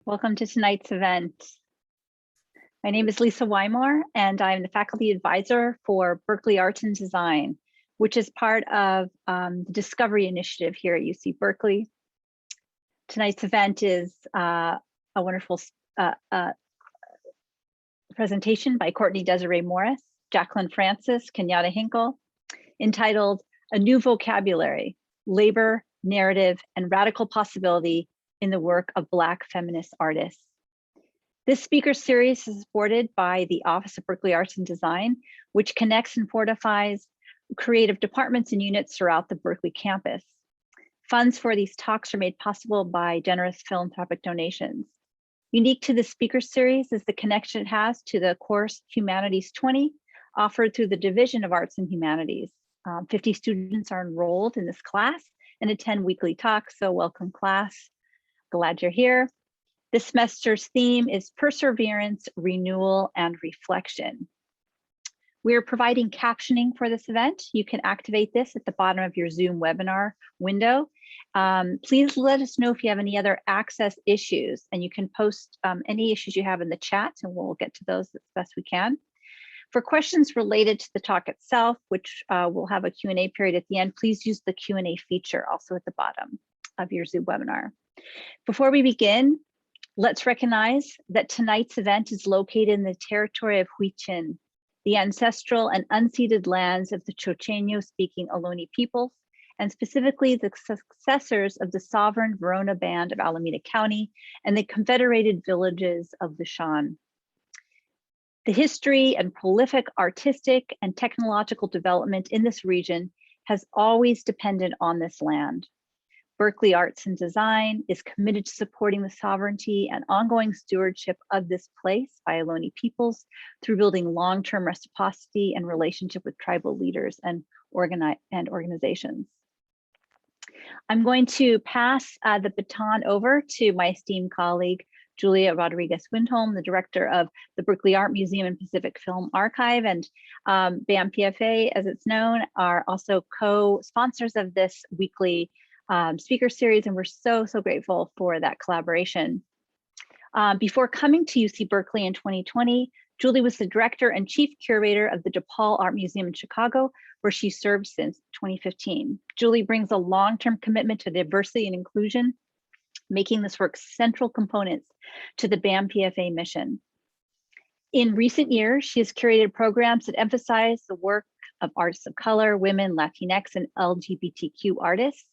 Welcome to tonight's event. My name is Lisa Wymore, and I'm the faculty advisor for Berkeley Arts and Design, which is part of the Discovery Initiative here at UC Berkeley. Tonight's event is a wonderful presentation by Courtney Desiree Morris, Jacqueline Francis, Kenyatta Hinkle, entitled A New Vocabulary, Labor, Narrative, and Radical Possibility in the Work of Black Feminist Artists. This speaker series is supported by the Office of Berkeley Arts and Design, which connects and fortifies creative departments and units throughout the Berkeley campus. Funds for these talks are made possible by generous philanthropic donations. Unique to this speaker series is the connection it has to the course Humanities 20, offered through the Division of Arts and Humanities. 50 students are enrolled in this class and attend weekly talks, so welcome class. Glad you're here. This semester's theme is Perseverance, Renewal, and Reflection. We are providing captioning for this event. You can activate this at the bottom of your Zoom webinar window. Please let us know if you have any other access issues, and you can post any issues you have in the chat, and we'll get to those as best we can. For questions related to the talk itself, which we'll have a Q&A period at the end, please use the Q&A feature also at the bottom of your Zoom webinar. Before we begin, let's recognize that tonight's event is located in the territory of Huichin, the ancestral and unceded lands of the Chochenyo-speaking Ohlone peoples, and specifically the successors of the sovereign Verona Band of Alameda County and the confederated villages of the Shan. The history and prolific artistic and technological development in this region has always depended on this land. Berkeley Arts and Design is committed to supporting the sovereignty and ongoing stewardship of this place by Ohlone peoples through building long-term reciprocity and relationship with tribal leaders and organizations. I'm going to pass the baton over to my esteemed colleague, Julia Rodriguez-Windholm, the director of the Berkeley Art Museum and Pacific Film Archive, and BAMPFA, as it's known, are also co-sponsors of this weekly speaker series, and we're so grateful for that collaboration. Before coming to UC Berkeley in 2020, Julie was the director and chief curator of the DePaul Art Museum in Chicago, where she served since 2015. Julie brings a long-term commitment to diversity and inclusion, making this work central components to the BAMPFA mission. In recent years, she has curated programs that emphasize the work of artists of color, women, Latinx, and LGBTQ artists,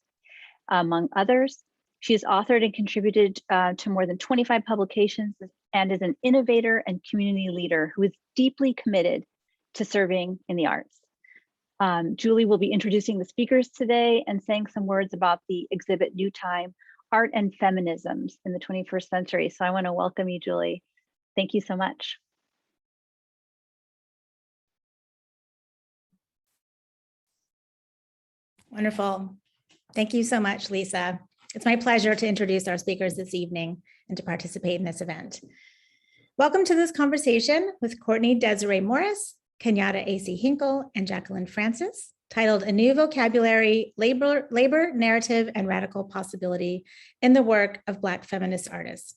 among others. She has authored and contributed to more than 25 publications and is an innovator and community leader who is deeply committed to serving in the arts. Julie will be introducing the speakers today and saying some words about the exhibit New Time, Art and Feminisms in the 21st Century. So I want to welcome you, Julie. Thank you so much. Wonderful. Thank you so much, Lisa. It's my pleasure to introduce our speakers this evening and to participate in this event. Welcome to this conversation with Courtney Desiree Morris, Kenyatta A.C. Hinkle, and Jacqueline Francis, titled A New Vocabulary, Labor, Narrative, and Radical Possibility in the Work of Black Feminist Artists.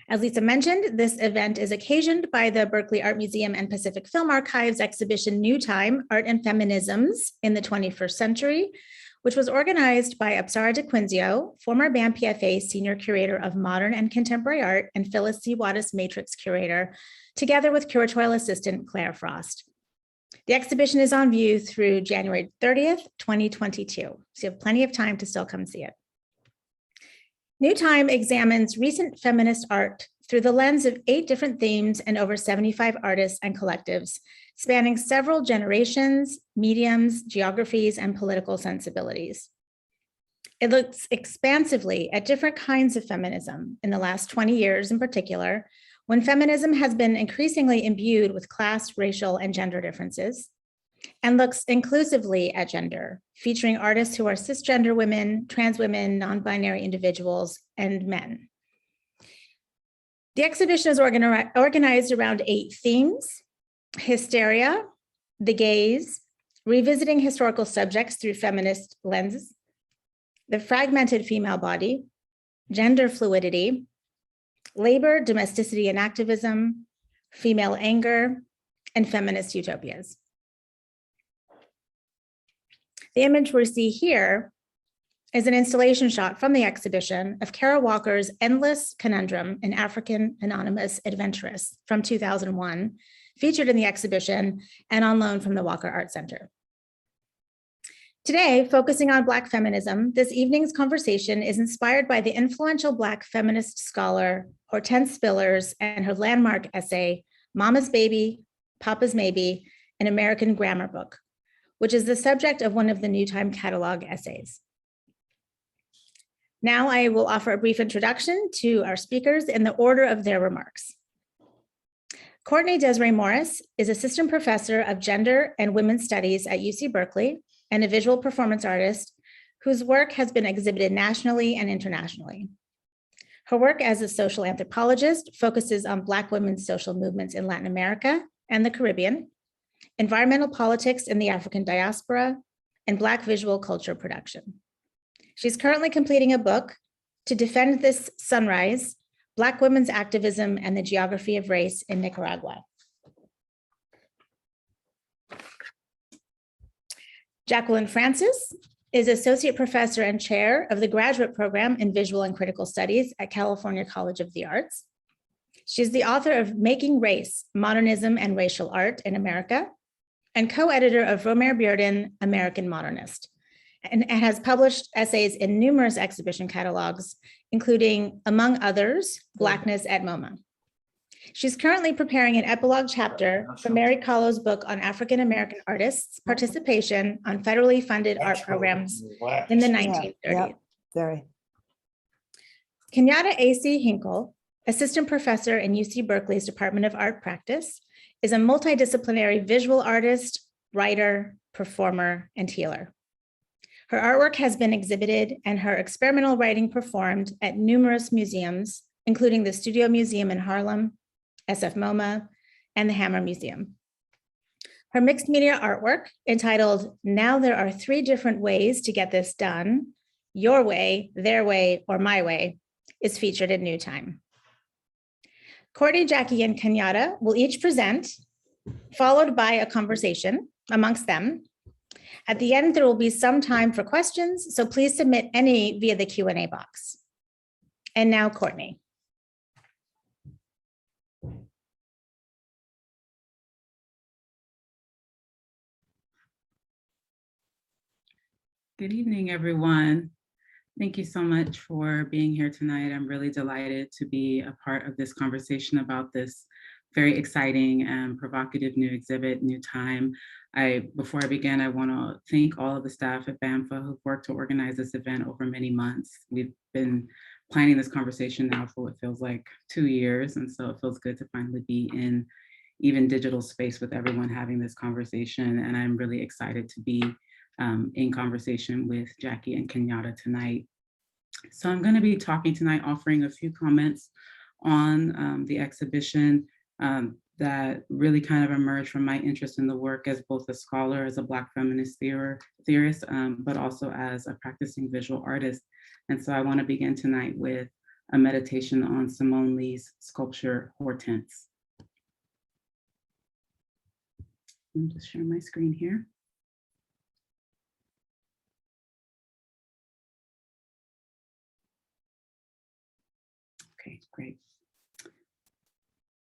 As Lisa mentioned, this event is occasioned by the Berkeley Art Museum and Pacific Film Archive's exhibition New Time, Art and Feminisms in the 21st Century, which was organized by Apsara DeQuinzio, former BAMPFA Senior Curator of Modern and Contemporary Art, and Phyllis C. Wattis Matrix Curator, together with curatorial assistant Claire Frost. The exhibition is on view through January 30th, 2022, so you have plenty of time to still come see it. New Time examines recent feminist art through the lens of 8 different themes and over 75 artists and collectives, spanning several generations, mediums, geographies, and political sensibilities. It looks expansively at different kinds of feminism in the last 20 years in particular, when feminism has been increasingly imbued with class, racial, and gender differences, and looks inclusively at gender, featuring artists who are cisgender women, trans women, non-binary individuals, and men. The exhibition is organized around 8 themes: hysteria, the gaze, revisiting historical subjects through feminist lenses, the fragmented female body, gender fluidity, Labor, Domesticity and Activism, Female Anger, and Feminist Utopias. The image we see here is an installation shot from the exhibition of Kara Walker's Endless Conundrum, an African Anonymous Adventuress from 2001, featured in the exhibition and on loan from the Walker Art Center. Today, focusing on Black feminism, this evening's conversation is inspired by the influential Black feminist scholar Hortense Spillers and her landmark essay, Mama's Baby, Papa's Maybe, an American Grammar Book, which is the subject of one of the New Time catalog essays. Now I will offer a brief introduction to our speakers in the order of their remarks. Courtney Desiree Morris is Assistant Professor of Gender and Women's Studies at UC Berkeley and a visual performance artist whose work has been exhibited nationally and internationally. Her work as a social anthropologist focuses on Black women's social movements in Latin America and the Caribbean, environmental politics in the African diaspora, and Black visual culture production. She's currently completing a book, To Defend This Sunrise, Black Women's Activism and the Geography of Race in Nicaragua. Jacqueline Francis is Associate Professor and Chair of the Graduate Program in Visual and Critical Studies at California College of the Arts. She's the author of Making Race, Modernism and Racial Art in America, and co-editor of Romare Bearden, American Modernist, and has published essays in numerous exhibition catalogs, including, among others, Blackness at MoMA. She's currently preparing an epilogue chapter for Mary Kahlo's book on African-American artists' participation on federally funded art programs in the 1930s. Yeah, very. Kenyatta A.C. Hinkle, Assistant Professor in UC Berkeley's Department of Art Practice, is a multidisciplinary visual artist, writer, performer, and healer. Her artwork has been exhibited and her experimental writing performed at numerous museums, including the Studio Museum in Harlem, SF MoMA, and the Hammer Museum. Her mixed media artwork, entitled Now There Are Three Different Ways to Get This Done, Your Way, Their Way, or My Way, is featured in New Time. Courtney, Jackie, and Kenyatta will each present, followed by a conversation amongst them. At the end, there will be some time for questions, so please submit any via the Q&A box. And now, Courtney. Good evening, everyone. Thank you so much for being here tonight. I'm really delighted to be a part of this conversation about this very exciting and provocative new exhibit, New Time. Before I begin, I want to thank all of the staff at BAMFA who've worked to organize this event over many months. We've been planning this conversation now for what feels like 2 years, and so it feels good to finally be in even digital space with everyone having this conversation, and I'm really excited to be in conversation with Jackie and Kenyatta tonight. So I'm going to be talking tonight, offering a few comments on the exhibition that really kind of emerged from my interest in the work as both a scholar, as a Black feminist theorist, but also as a practicing visual artist. And so I want to begin tonight with a meditation on Simone Lee's sculpture, Hortense. I'm just sharing my screen here. Okay, great.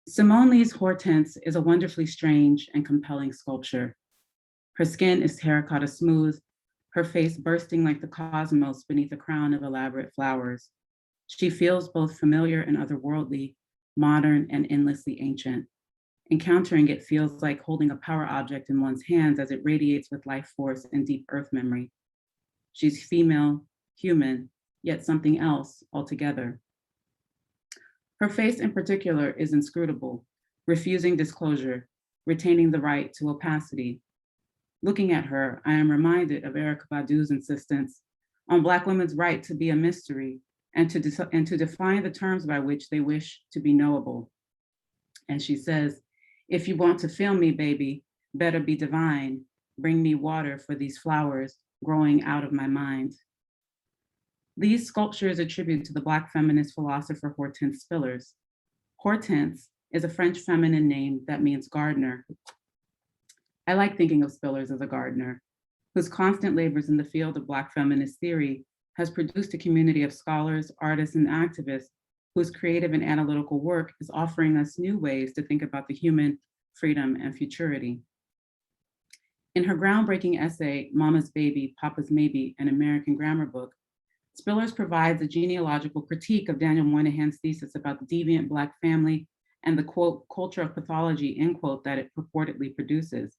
Simone Lee's Hortense is a wonderfully strange and compelling sculpture. Her skin is terracotta smooth, her face bursting like the cosmos beneath a crown of elaborate flowers. She feels both familiar and otherworldly, modern and endlessly ancient. Encountering it feels like holding a power object in one's hands as it radiates with life force and deep earth memory. She's female, human, yet something else altogether. Her face in particular is inscrutable, refusing disclosure, retaining the right to opacity. Looking at her, I am reminded of Erykah Badu's insistence on Black women's right to be a mystery and to define the terms by which they wish to be knowable. And she says, if you want to feel me, baby, better be divine. Bring me water for these flowers growing out of my mind. These sculptures attribute to the Black feminist philosopher Hortense Spillers. Hortense is a French feminine name that means gardener. I like thinking of Spillers as a gardener, whose constant labors in the field of Black feminist theory has produced a community of scholars, artists, and activists whose creative and analytical work is offering us new ways to think about the human, freedom, and futurity. In her groundbreaking essay, Mama's Baby, Papa's Maybe, an American Grammar Book, Spillers provides a genealogical critique of Daniel Moynihan's thesis about the deviant Black family and the, quote, culture of pathology, end quote, that it purportedly produces.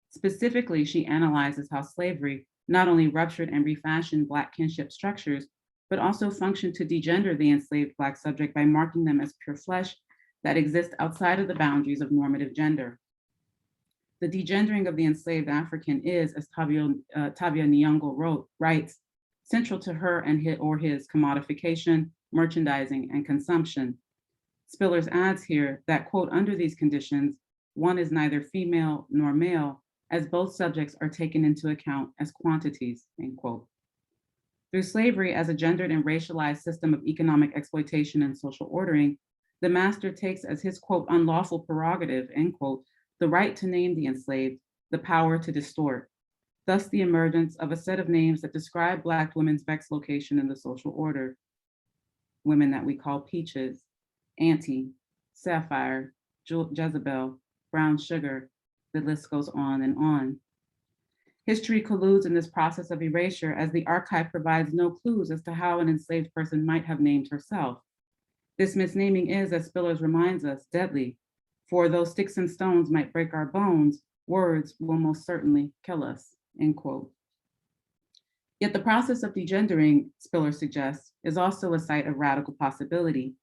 Specifically, she analyzes how slavery not only ruptured and refashioned Black kinship structures, but also functioned to degender the enslaved Black subject by marking them as pure flesh that exist outside of the boundaries of normative gender. The degendering of the enslaved African is, as Tavia Nyong'o writes, central to her and his commodification, merchandising, and consumption. Spillers adds here that, quote, under these conditions, one is neither female nor male, as both subjects are taken into account as quantities, end quote. Through slavery as a gendered and racialized system of economic exploitation and social ordering, the master takes as his, quote, unlawful prerogative, end quote, the right to name the enslaved, the power to distort, thus the emergence of a set of names that describe Black women's vexed location in the social order. Women that we call peaches, Auntie, Sapphire, Jezebel, Brown Sugar, the list goes on and on. History colludes in this process of erasure as the archive provides no clues as to how an enslaved person might have named herself. This misnaming is, as Spillers reminds us, deadly, for though sticks and stones might break our bones, words will most certainly kill us, end quote. Yet the process of degendering, Spillers suggests, is also a site of radical possibility.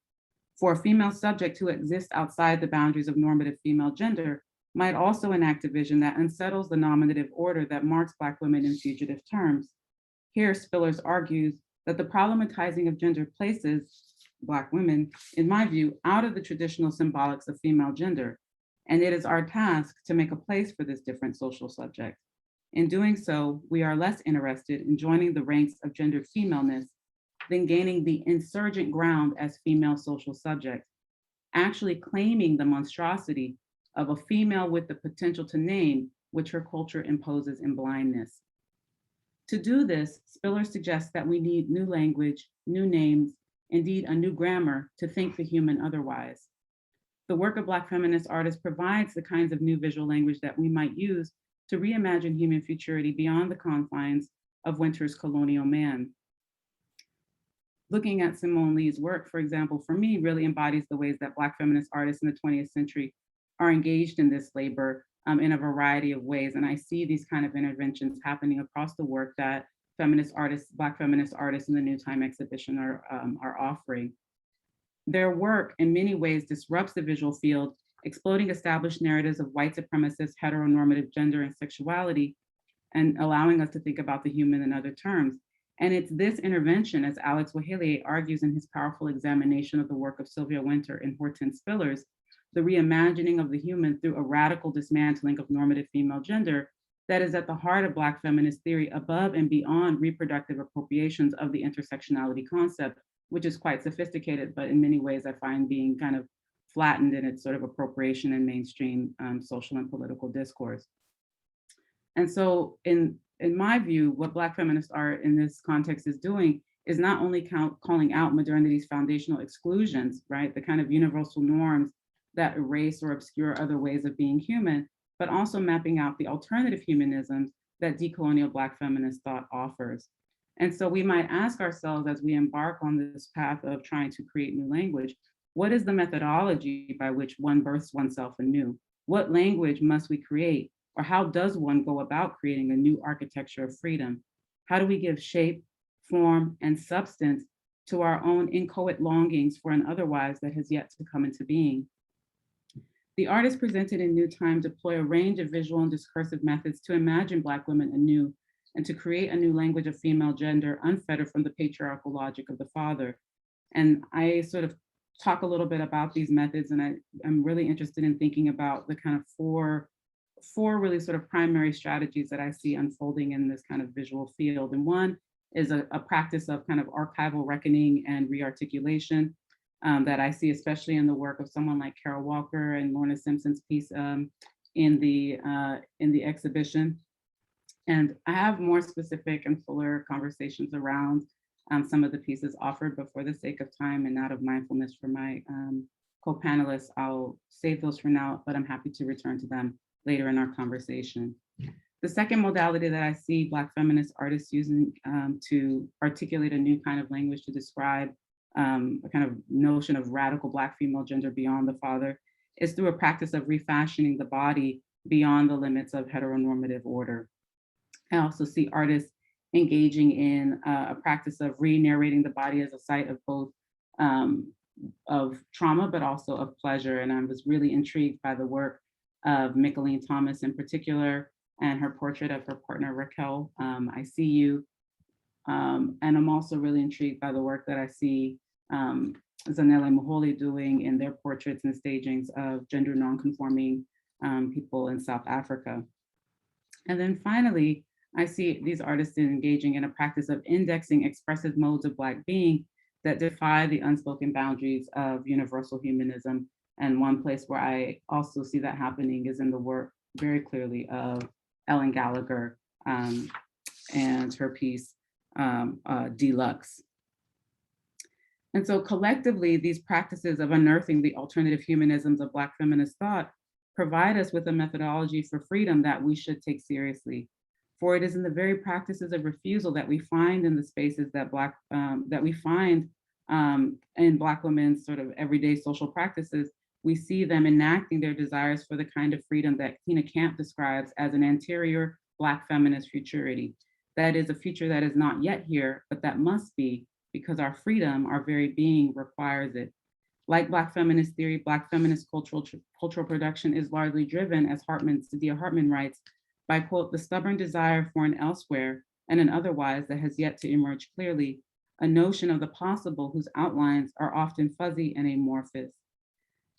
For a female subject who exists outside the boundaries of normative female gender might also enact a vision that unsettles the nominative order that marks Black women in fugitive terms. Here, Spillers argues that the problematizing of gender places Black women, in my view, out of the traditional symbolics of female gender, and it is our task to make a place for this different social subject. In doing so, we are less interested in joining the ranks of gendered femaleness than gaining the insurgent ground as female social subject, actually claiming the monstrosity of a female with the potential to name, which her culture imposes in blindness. To do this, Spillers suggests that we need new language, new names, indeed a new grammar to think the human otherwise. The work of Black feminist artists provides the kinds of new visual language that we might use to reimagine human futurity beyond the confines of Winter's colonial man. Looking at Simone Lee's work, for example, for me, really embodies the ways that Black feminist artists in the 20th century are engaged in this labor in a variety of ways. And I see these kind of interventions happening across the work that feminist artists, Black feminist artists in the New Time exhibition are offering. Their work in many ways disrupts the visual field, exploding established narratives of white supremacist, heteronormative gender and sexuality, and allowing us to think about the human in other terms. And it's this intervention, as Alex Wahelier argues in his powerful examination of the work of Sylvia Wynter and Hortense Spillers, the reimagining of the human through a radical dismantling of normative female gender that is at the heart of Black feminist theory above and beyond reproductive appropriations of the intersectionality concept, which is quite sophisticated, but in many ways I find being kind of flattened in its sort of appropriation in mainstream social and political discourse. And so in my view, what Black feminist art in this context is doing is not only calling out modernity's foundational exclusions, right? The kind of universal norms that erase or obscure other ways of being human, but also mapping out the alternative humanisms that decolonial Black feminist thought offers. And so we might ask ourselves as we embark on this path of trying to create new language, what is the methodology by which one births oneself anew? What language must we create? Or how does one go about creating a new architecture of freedom? How do we give shape, form, and substance to our own inchoate longings for an otherwise that has yet to come into being? The artists presented in New Time deploy a range of visual and discursive methods to imagine Black women anew and to create a new language of female gender unfettered from the patriarchal logic of the father. And I sort of talk a little bit about these methods, and I'm really interested in thinking about the kind of four really sort of primary strategies that I see unfolding in this kind of visual field. And one is a practice of kind of archival reckoning and rearticulation that I see, especially in the work of someone like Carol Walker and Lorna Simpson's piece in the exhibition. And I have more specific and fuller conversations around some of the pieces offered, but for the sake of time and out of mindfulness for my co-panelists, I'll save those for now, but I'm happy to return to them later in our conversation. The second modality that I see Black feminist artists using to articulate a new kind of language to describe a kind of notion of radical Black female gender beyond the father is through a practice of refashioning the body beyond the limits of heteronormative order. I also see artists engaging in a practice of re-narrating the body as a site of both of trauma, but also of pleasure. And I was really intrigued by the work of Mickaleen Thomas in particular, and her portrait of her partner, Raquel, I See You. And I'm also really intrigued by the work that I see Zanele Muholi doing in their portraits and stagings of gender nonconforming people in South Africa. And then finally, I see these artists engaging in a practice of indexing expressive modes of Black being that defy the unspoken boundaries of universal humanism. And one place where I also see that happening is in the work very clearly of Ellen Gallagher and her piece, Deluxe. And so collectively, these practices of unearthing the alternative humanisms of Black feminist thought provide us with a methodology for freedom that we should take seriously. For it is in the very practices of refusal that we find in the spaces that we find in Black women's sort of everyday social practices, we see them enacting their desires for the kind of freedom that Tina Camp describes as an anterior Black feminist futurity. That is a future that is not yet here, but that must be, because our freedom, our very being requires it. Like Black feminist theory, Black feminist cultural production is largely driven, as Sadia Hartman writes, by, quote, the stubborn desire for an elsewhere and an otherwise that has yet to emerge clearly, a notion of the possible whose outlines are often fuzzy and amorphous.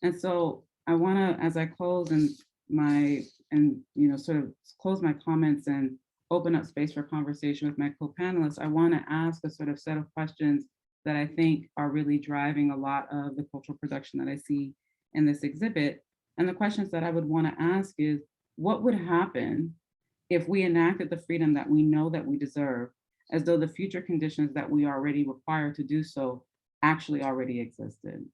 And so I wanna, as I close sort of close my comments and open up space for conversation with my co-panelists, I wanna ask a sort of set of questions that I think are really driving a lot of the cultural production that I see in this exhibit. And the questions that I would wanna ask is, what would happen if we enacted the freedom that we know that we deserve, as though the future conditions that we already require to do so actually already existed?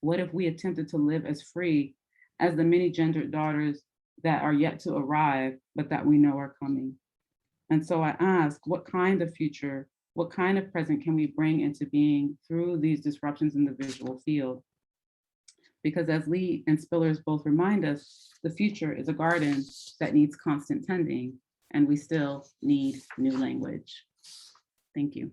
What if we attempted to live as free as the many gendered daughters that are yet to arrive, but that we know are coming? And so I ask, what kind of future, what kind of present can we bring into being through these disruptions in the visual field? Because as Lee and Spillers both remind us, the future is a garden that needs constant tending, and we still need new language. Thank you.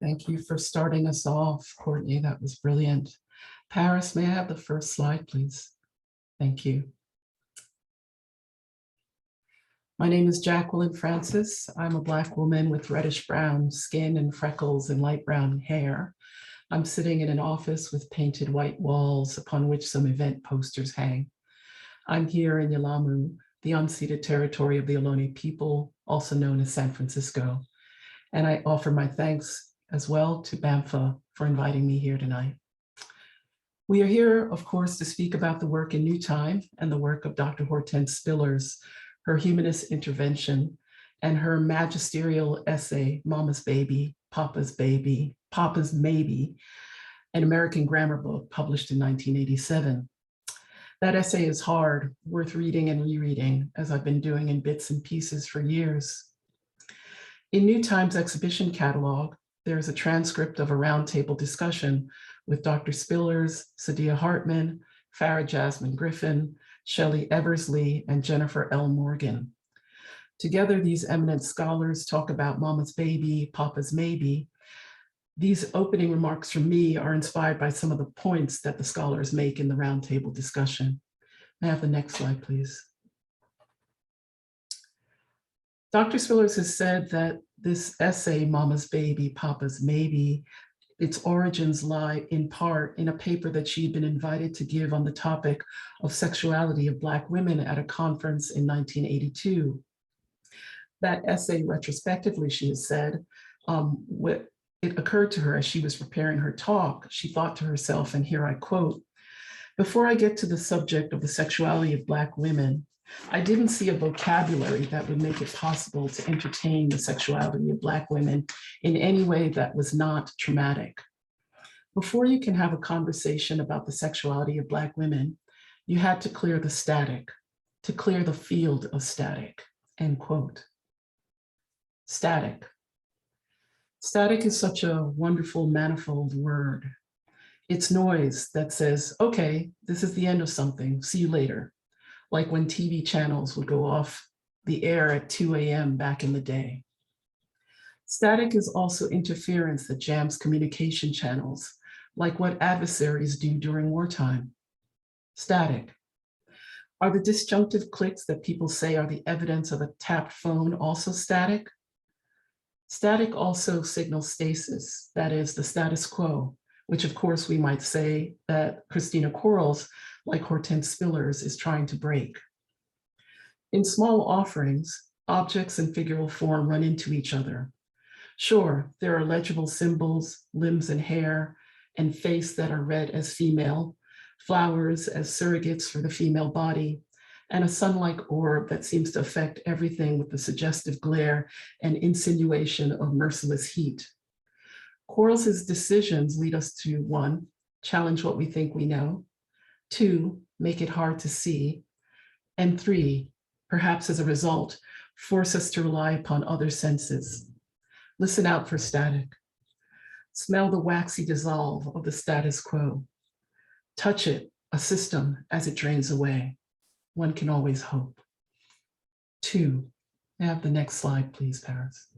Thank you for starting us off, Courtney. That was brilliant. Paris, may I have the first slide, please? Thank you. My name is Jacqueline Francis. I'm a Black woman with reddish brown skin and freckles and light brown hair. I'm sitting in an office with painted white walls upon which some event posters hang. I'm here in Yelamu, the unceded territory of the Ohlone people, also known as San Francisco. And I offer my thanks as well to BAMFA for inviting me here tonight. We are here, of course, to speak about the work in New Time and the work of Dr. Hortense Spillers, her humanist intervention, and her magisterial essay, Mama's Baby, Papa's Maybe, an American grammar book published in 1987. That essay is hard, worth reading and rereading, as I've been doing in bits and pieces for years. In New Time's exhibition catalog, there is a transcript of a roundtable discussion with Dr. Spillers, Sadia Hartman, Farah Jasmine Griffin, Shelley Eversley, and Jennifer L. Morgan. Together, these eminent scholars talk about Mama's Baby, Papa's Maybe. These opening remarks from me are inspired by some of the points that the scholars make in the roundtable discussion. May I have the next slide, please? Dr. Spillers has said that this essay, Mama's Baby, Papa's Maybe, Its origins lie in part in a paper that she'd been invited to give on the topic of sexuality of Black women at a conference in 1982. That essay, retrospectively, she has said, it occurred to her as she was preparing her talk, she thought to herself, and here I quote, "Before I get to the subject of the sexuality of Black women, I didn't see a vocabulary that would make it possible to entertain the sexuality of Black women in any way that was not traumatic. Before you can have a conversation about the sexuality of Black women, you had to clear the static, to clear the field of static," end quote. Static. Static is such a wonderful, manifold word. It's noise that says, okay, this is the end of something, see you later. Like when TV channels would go off the air at 2 a.m. back in the day. Static is also interference that jams communication channels, like what adversaries do during wartime. Static. Are the disjunctive clicks that people say are the evidence of a tapped phone also static? Static also signals stasis, that is the status quo, which of course we might say that Christina Quarles, like Hortense Spillers, is trying to break. In small offerings, objects and figural form run into each other. Sure, there are legible symbols, limbs and hair, and face that are read as female, flowers as surrogates for the female body, and a sun-like orb that seems to affect everything with the suggestive glare and insinuation of merciless heat. Quarles's decisions lead us to 1, challenge what we think we know, 2, make it hard to see, and 3, perhaps as a result, force us to rely upon other senses. Listen out for static. Smell the waxy dissolve of the status quo. Touch it, a system, as it drains away. One can always hope. 2, may I have the next slide, please, Paris.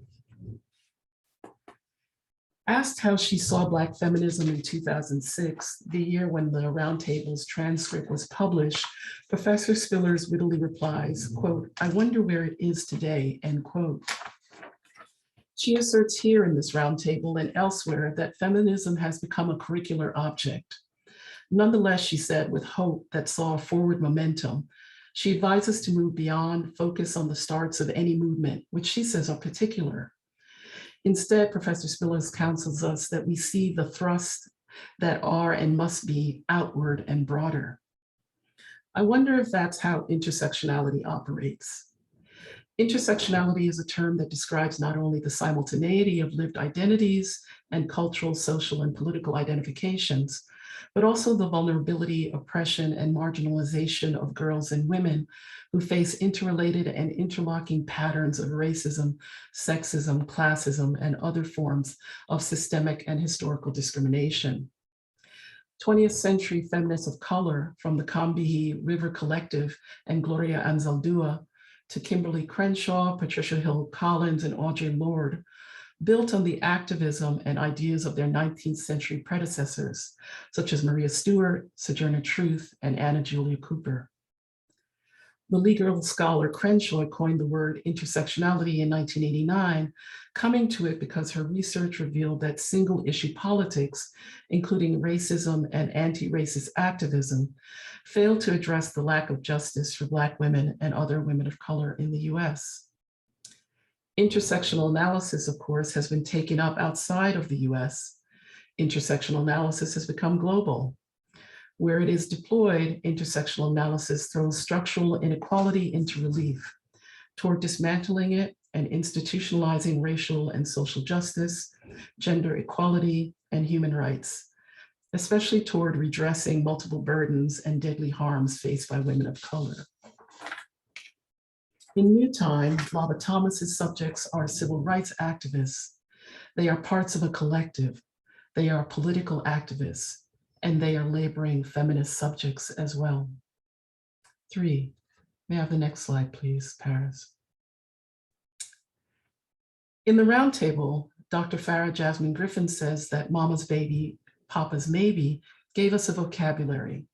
Asked how she saw Black feminism in 2006, the year when the Roundtable's transcript was published, Professor Spillers wittily replies, quote, "I wonder where it is today," end quote. She asserts here in this roundtable and elsewhere that feminism has become a curricular object. Nonetheless, she said, with hope that saw forward momentum, she advises to move beyond focus on the starts of any movement, which she says are particular. Instead, Professor Spillers counsels us that we see the thrusts that are and must be outward and broader. I wonder if that's how intersectionality operates. Intersectionality is a term that describes not only the simultaneity of lived identities and cultural, social, and political identifications, but also the vulnerability, oppression, and marginalization of girls and women who face interrelated and interlocking patterns of racism, sexism, classism, and other forms of systemic and historical discrimination. 20th century feminists of color, from the Kambihi River Collective and Gloria Anzaldúa to Kimberly Crenshaw, Patricia Hill Collins, and Audre Lorde, built on the activism and ideas of their 19th century predecessors, such as Maria Stewart, Sojourner Truth, and Anna Julia Cooper. The legal scholar Crenshaw coined the word intersectionality in 1989, coming to it because her research revealed that single issue politics, including racism and anti-racist activism, failed to address the lack of justice for Black women and other women of color in the US. Intersectional analysis, of course, has been taken up outside of the US. Intersectional analysis has become global. Where it is deployed, intersectional analysis throws structural inequality into relief toward dismantling it and institutionalizing racial and social justice, gender equality, and human rights, especially toward redressing multiple burdens and deadly harms faced by women of color. In New Time, Lava Thomas's subjects are civil rights activists. They are parts of a collective. They are political activists, and they are laboring feminist subjects as well. 3, may I have the next slide, please, Paris. In the roundtable, Dr. Farah Jasmine Griffin says that Mama's baby, Papa's maybe gave us a vocabulary.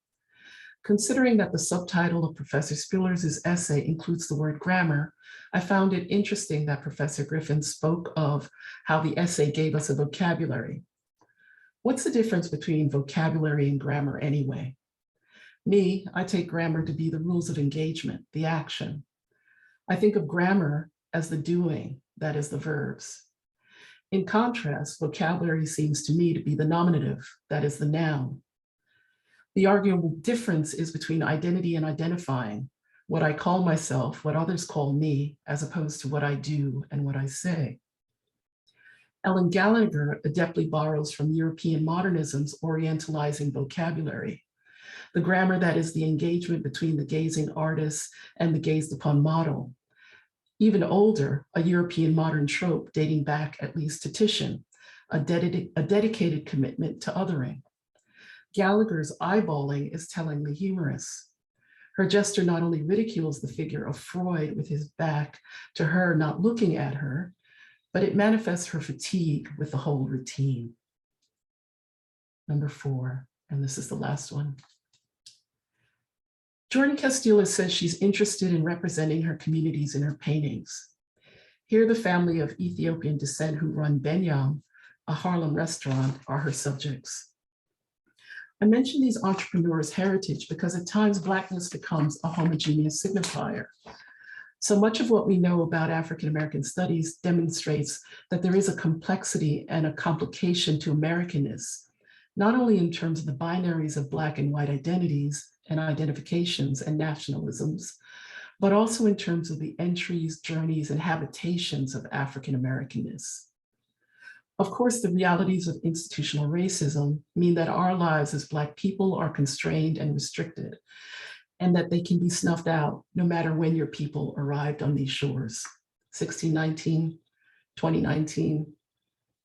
Considering that the subtitle of Professor Spillers' essay includes the word grammar, I found it interesting that Professor Griffin spoke of how the essay gave us a vocabulary. What's the difference between vocabulary and grammar anyway? Me, I take grammar to be the rules of engagement, the action. I think of grammar as the doing, that is the verbs. In contrast, vocabulary seems to me to be the nominative, that is the noun. The arguable difference is between identity and identifying, what I call myself, what others call me, as opposed to what I do and what I say. Ellen Gallagher adeptly borrows from European modernism's orientalizing vocabulary, the grammar that is the engagement between the gazing artist and the gazed upon model. Even older, a European modern trope dating back at least to Titian, a dedicated commitment to othering. Gallagher's eyeballing is tellingly humorous. Her gesture not only ridicules the figure of Freud with his back to her not looking at her, but it manifests her fatigue with the whole routine. Number 4, and this is the last one. Jordan Castillo says she's interested in representing her communities in her paintings. Here, the family of Ethiopian descent who run Benyam, a Harlem restaurant, are her subjects. I mention these entrepreneurs' heritage because at times Blackness becomes a homogeneous signifier. So much of what we know about African-American studies demonstrates that there is a complexity and a complication to Americanness, not only in terms of the binaries of Black and white identities and identifications and nationalisms, but also in terms of the entries, journeys, and habitations of African-Americanness. Of course, the realities of institutional racism mean that our lives as Black people are constrained and restricted, and that they can be snuffed out no matter when your people arrived on these shores. 1619, 2019,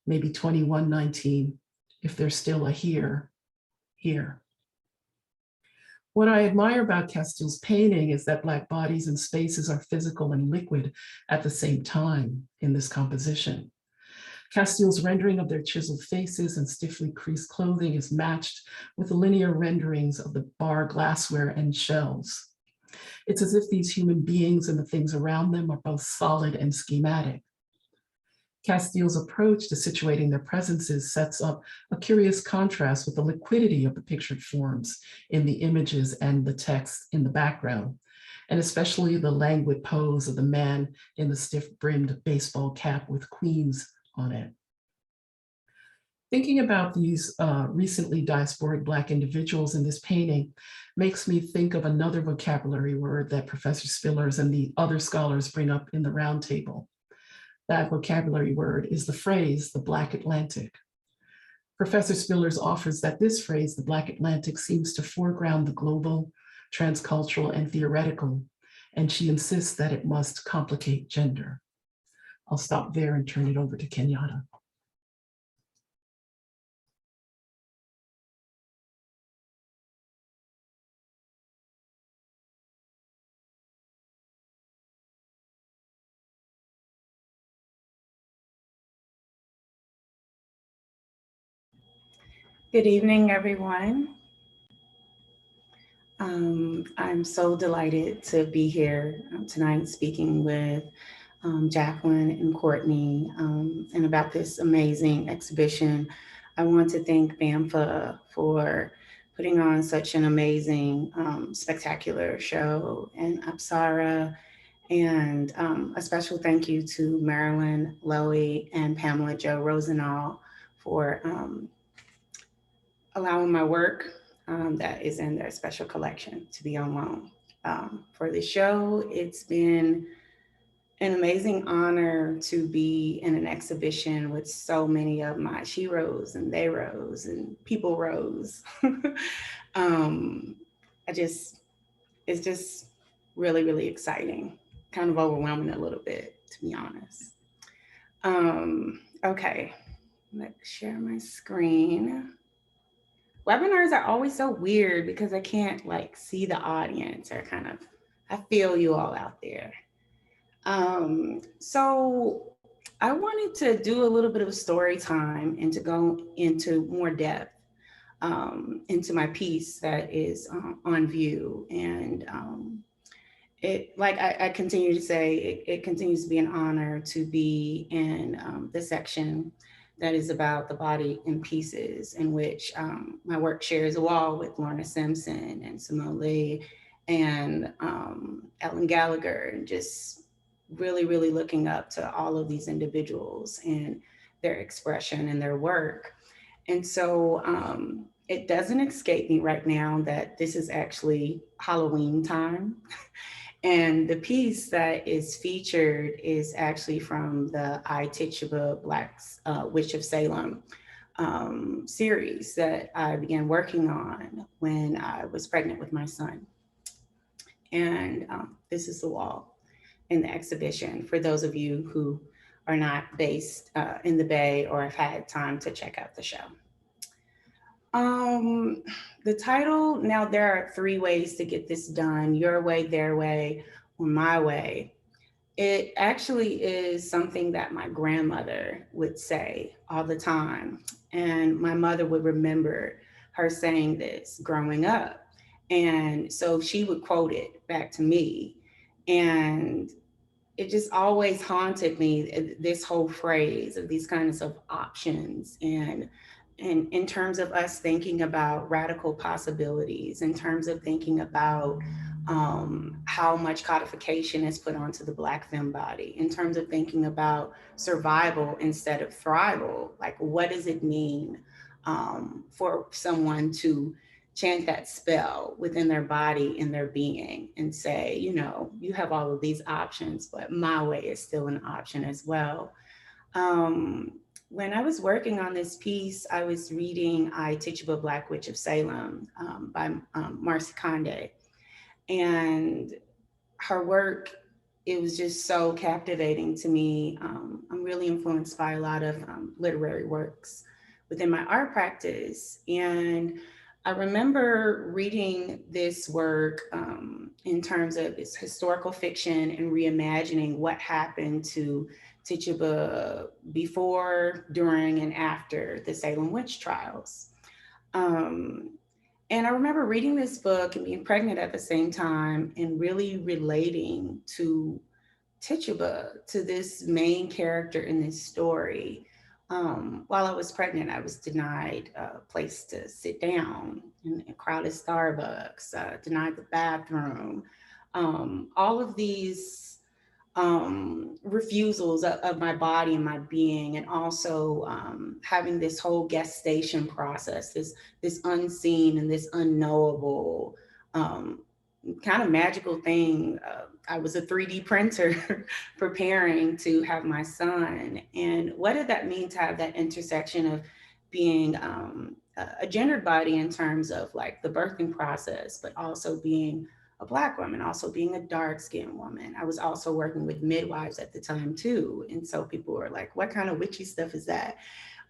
maybe 2119, if there's still a here. What I admire about Castille's painting is that Black bodies and spaces are physical and liquid at the same time in this composition. Castille's rendering of their chiseled faces and stiffly creased clothing is matched with the linear renderings of the bar glassware and shells. It's as if these human beings and the things around them are both solid and schematic. Castille's approach to situating their presences sets up a curious contrast with the liquidity of the pictured forms in the images and the text in the background, and especially the languid pose of the man in the stiff-brimmed baseball cap with Queens on it. Thinking about these recently diasporic Black individuals in this painting makes me think of another vocabulary word that Professor Spillers and the other scholars bring up in the roundtable. That vocabulary word is the phrase, the Black Atlantic. Professor Spillers offers that this phrase, the Black Atlantic, seems to foreground the global, transcultural, and theoretical, and she insists that it must complicate gender. I'll stop there and turn it over to Kenyatta. Good evening, everyone. I'm so delighted to be here tonight speaking with Jacqueline and Courtney and about this amazing exhibition. I want to thank BAMFA for putting on such an amazing, spectacular show, and Apsara, and a special thank you to Marilyn Lowy and Pamela Jo Rosenall for allowing my work that is in their special collection to be on loan. For the show, it's been an amazing honor to be in an exhibition with so many of my sheroes and theyros and people rows. It's just really, really exciting, kind of overwhelming a little bit, to be honest. Okay, let's share my screen. Webinars are always so weird because I can't like see the audience or kind of, I feel you all out there. So I wanted to do a little bit of a story time and to go into more depth into my piece that is on view. And it, like I continue to say, it continues to be an honor to be in the section that is about the body in pieces, in which my work shares a wall with Lorna Simpson and Simone Lee and Ellen Gallagher, and just really, really looking up to all of these individuals and their expression and their work. And so it doesn't escape me right now that this is actually Halloween time. And the piece that is featured is actually from the I, Tituba Black Witch of Salem series that I began working on when I was pregnant with my son. And this is the wall in the exhibition for those of you who are not based in the Bay or have had time to check out the show. The title, now there are 3 ways to get this done: your way, their way, or my way. It actually is something that my grandmother would say all the time. And my mother would remember her saying this growing up. And so she would quote it back to me. And it just always haunted me, this whole phrase of these kinds of options, and in terms of us thinking about radical possibilities, in terms of thinking about how much codification is put onto the Black femme body, in terms of thinking about survival instead of thrival. Like, what does it mean for someone to chant that spell within their body and their being and say, you know, you have all of these options, but my way is still an option as well. When I was working on this piece, I was reading I, Tituba Black Witch of Salem by Marcy Conde. And her work, it was just so captivating to me. I'm really influenced by a lot of literary works within my art practice. And I remember reading this work in terms of its historical fiction and reimagining what happened to Tituba before, during, and after the Salem witch trials. And I remember reading this book and being pregnant at the same time and really relating to Tituba, to this main character in this story. While I was pregnant, I was denied a place to sit down in a crowded Starbucks, denied the bathroom. All of these refusals of my body and my being, and also having this whole gestation process, this unseen and this unknowable kind of magical thing. I was a 3D printer preparing to have my son. And what did that mean to have that intersection of being a gendered body in terms of like the birthing process, but also being a Black woman, also being a dark-skinned woman. I was also working with midwives at the time too. And so people were like, what kind of witchy stuff is that?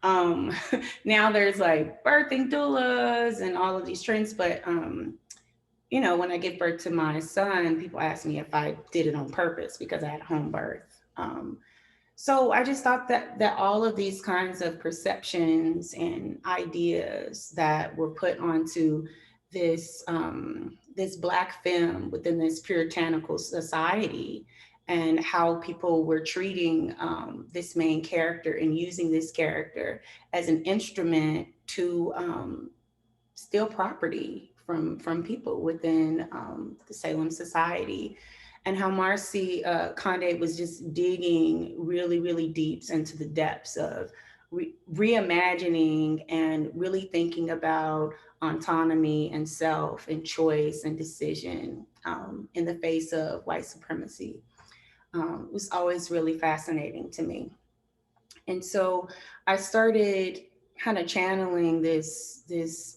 Now there's like birthing doulas and all of these trends, but you know, when I give birth to my son, people ask me if I did it on purpose because I had home birth. So I just thought that all of these kinds of perceptions and ideas that were put onto this this Black femme within this puritanical society, and how people were treating this main character and using this character as an instrument to steal property from people within the Salem society, and how Marcy Conde was just digging really, really deep into the depths of reimagining and really thinking about autonomy and self and choice and decision in the face of white supremacy. It was always really fascinating to me. And so I started kind of channeling this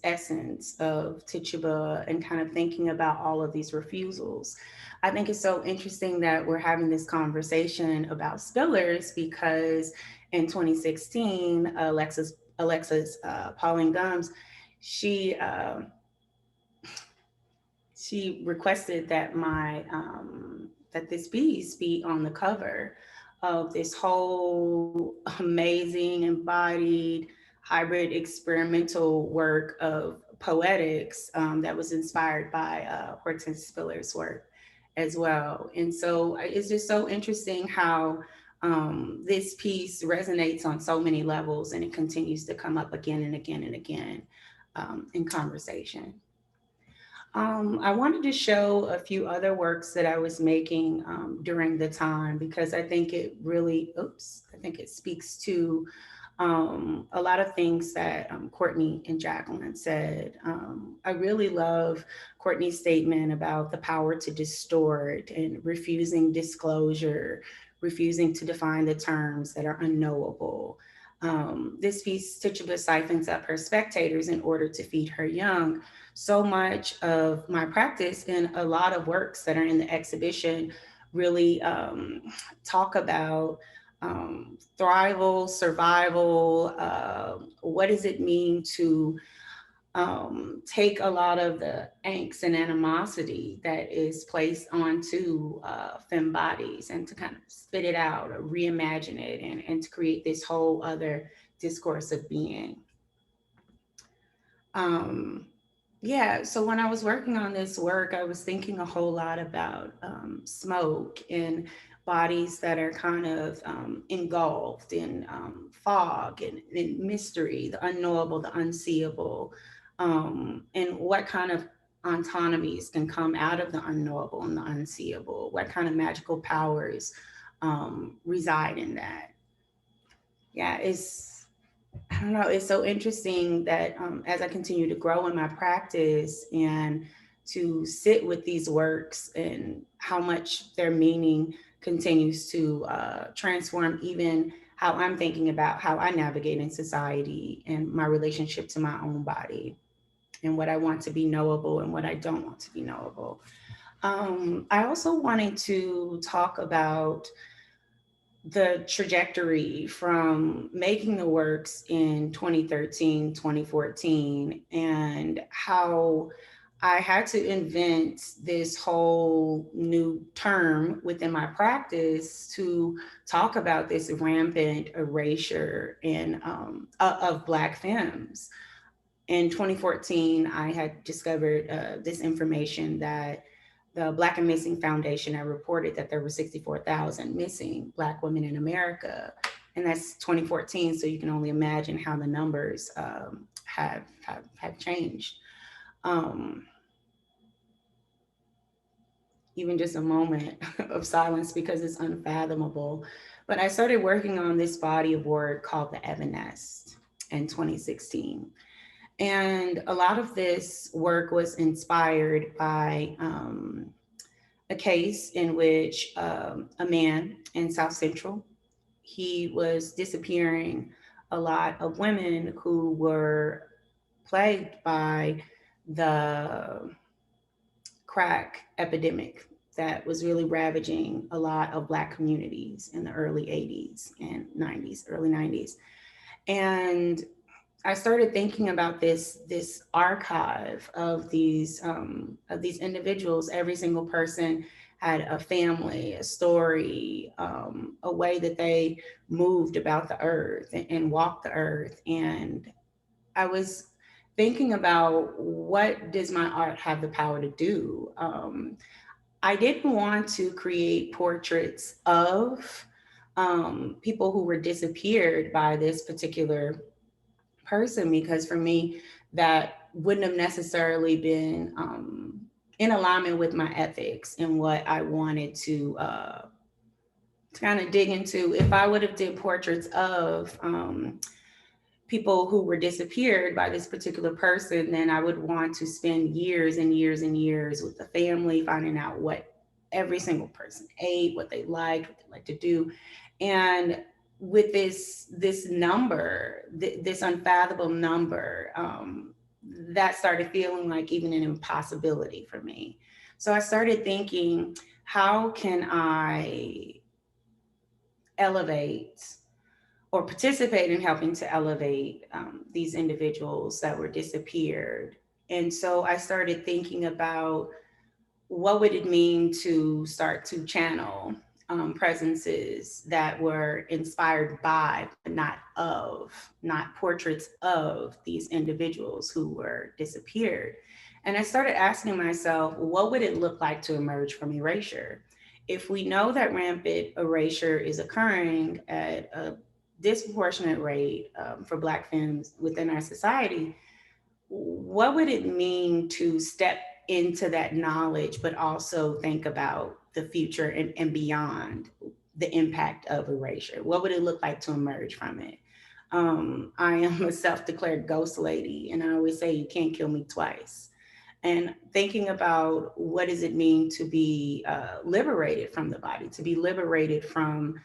essence of Tituba and kind of thinking about all of these refusals. I think it's so interesting that we're having this conversation about Spillers, because in 2016, Alexis Pauline Gumbs, she requested that that this piece be on the cover of this whole amazing embodied hybrid experimental work of poetics that was inspired by Hortense Spillers' work as well. And so it's just so interesting how This piece resonates on so many levels, and it continues to come up again and again and again in conversation. I wanted to show a few other works that I was making during the time, because I think it really, I think it speaks to a lot of things that Courtney and Jacqueline said. I really love Courtney's statement about the power to distort and refusing disclosure, refusing to define the terms that are unknowable. This piece, Tituba siphons up her spectators in order to feed her young. So much of my practice and a lot of works that are in the exhibition really talk about thrival, survival. What does it mean to take a lot of the angst and animosity that is placed onto femme bodies, and to kind of spit it out or reimagine it, and to create this whole other discourse of being. Yeah, so when I was working on this work, I was thinking a whole lot about smoke and bodies that are kind of engulfed in fog and in mystery, the unknowable, the unseeable, and what kind of autonomies can come out of the unknowable and the unseeable, what kind of magical powers reside in that. Yeah, I don't know, it's so interesting that as I continue to grow in my practice and to sit with these works and how much their meaning continues to transform even how I'm thinking about how I navigate in society and my relationship to my own body and what I want to be knowable and what I don't want to be knowable. I also wanted to talk about the trajectory from making the works in 2013, 2014, and how I had to invent this whole new term within my practice to talk about this rampant erasure of Black femmes. In 2014, I had discovered this information that the Black and Missing Foundation had reported that there were 64,000 missing Black women in America. And that's 2014, so you can only imagine how the numbers have changed. Even just a moment of silence because it's unfathomable. But I started working on this body of work called The Evanesced in 2016. And a lot of this work was inspired by a case in which a man in South Central, he was disappearing a lot of women who were plagued by the crack epidemic that was really ravaging a lot of Black communities in the early 80s and 90s, early 90s. And I started thinking about this archive of these individuals. Every single person had a family, a story, a way that they moved about the earth and walked the earth. And I was thinking about, what does my art have the power to do? I didn't want to create portraits of people who were disappeared by this particular person, because for me, that wouldn't have necessarily been in alignment with my ethics and what I wanted to kind of dig into. If I would have did portraits of people who were disappeared by this particular person, then I would want to spend years and years and years with the family, finding out what every single person ate, what they liked to do. And with this number, this unfathomable number, that started feeling like even an impossibility for me. So I started thinking, how can I elevate or participate in helping to elevate these individuals that were disappeared? And so I started thinking about, what would it mean to start to channel presences that were inspired by, but not portraits of these individuals who were disappeared. And I started asking myself, what would it look like to emerge from erasure? if we know that rampant erasure is occurring at a disproportionate rate for Black femmes within our society, what would it mean to step into that knowledge, but also think about the future and beyond the impact of erasure? What would it look like to emerge from it? I am a self-declared ghost lady, and I always say you can't kill me twice. And thinking about what does it mean to be liberated from the body, to be liberated from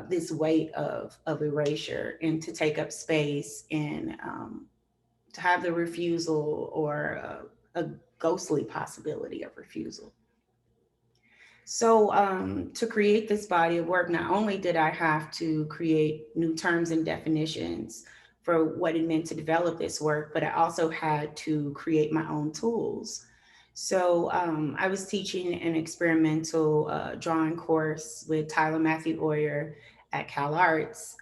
this weight of erasure, and to take up space and to have the refusal or a ghostly possibility of refusal. So to create this body of work, not only did I have to create new terms and definitions for what it meant to develop this work, but I also had to create my own tools. So I was teaching an experimental drawing course with Tyler Matthew Oyer at Cal Arts.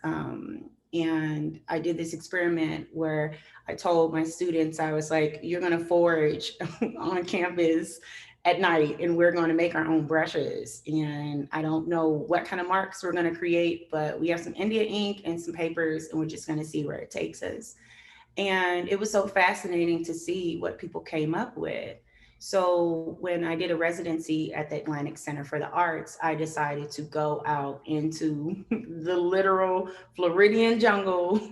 And I did this experiment where I told my students, I was like, you're gonna forage on campus at night and we're going to make our own brushes. And I don't know what kind of marks we're going to create, but we have some India ink and some papers and we're just going to see where it takes us. And it was so fascinating to see what people came up with. So when I did a residency at the Atlantic Center for the Arts, I decided to go out into the literal Floridian jungle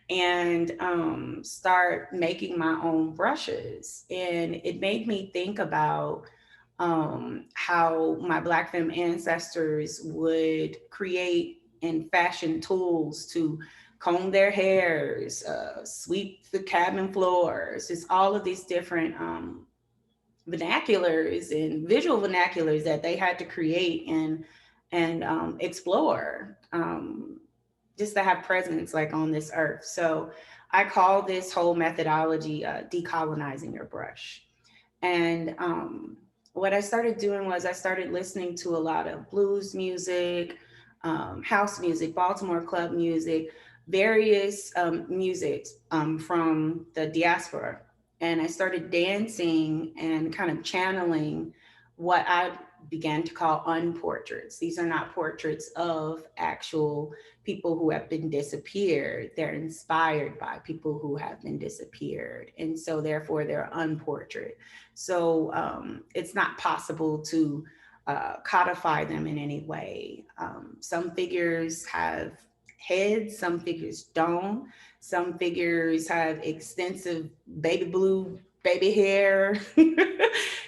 and start making my own brushes. And it made me think about how my Black femme ancestors would create and fashion tools to comb their hairs, sweep the cabin floors, just all of these different vernaculars and visual vernaculars that they had to create and explore, just to have presence like on this earth. So I call this whole methodology decolonizing your brush. And what I started doing was I started listening to a lot of blues music, house music, Baltimore club music, various musics from the diaspora. And I started dancing and kind of channeling what I began to call unportraits. These are not portraits of actual people who have been disappeared. They're inspired by people who have been disappeared. And so therefore they're unportrait. So it's not possible to codify them in any way. Some figures have heads, some figures don't. Some figures have extensive baby blue baby hair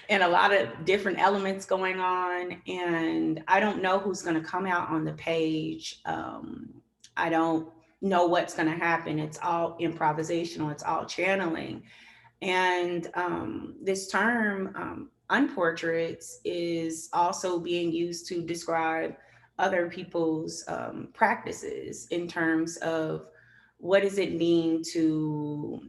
and a lot of different elements going on. And I don't know who's going to come out on the page. I don't know what's going to happen. It's all improvisational, it's all channeling. And this term, unportraits, is also being used to describe other people's practices in terms of what does it mean to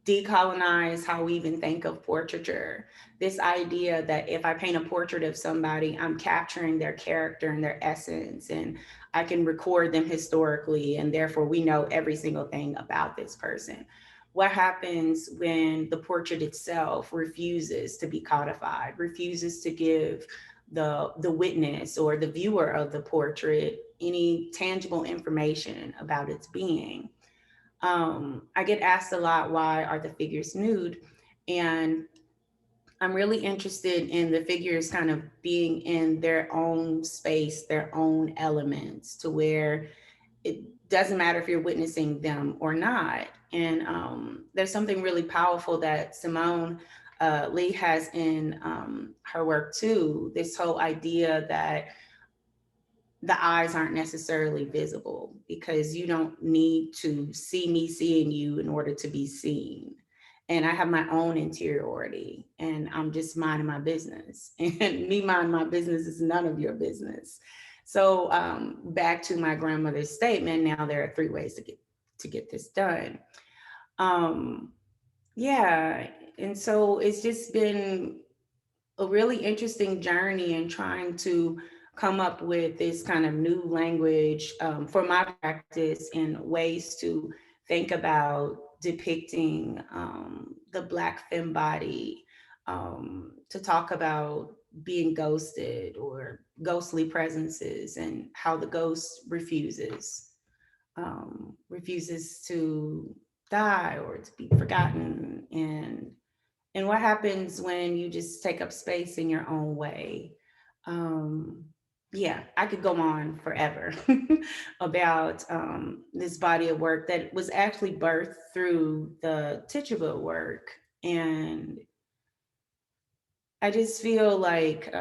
decolonize how we even think of portraiture. This idea that if I paint a portrait of somebody, I'm capturing their character and their essence, and I can record them historically, and therefore we know every single thing about this person. What happens when the portrait itself refuses to be codified, refuses to give the witness or the viewer of the portrait any tangible information about its being? I get asked a lot, why are the figures nude? And I'm really interested in the figures kind of being in their own space, their own elements, to where it doesn't matter if you're witnessing them or not. And there's something really powerful that Simone Lee has in her work too, this whole idea that the eyes aren't necessarily visible, because you don't need to see me seeing you in order to be seen. And I have my own interiority, and I'm just minding my business. And me minding my business is none of your business. So back to my grandmother's statement, now there are 3 ways to get this done. Yeah, and so it's just been a really interesting journey in trying to come up with this kind of new language for my practice, and ways to think about depicting the Black femme body, to talk about being ghosted or ghostly presences, and how the ghost refuses to die or to be forgotten, and what happens when you just take up space in your own way. Yeah, I could go on forever about this body of work that was actually birthed through the Teachable work. And I just feel like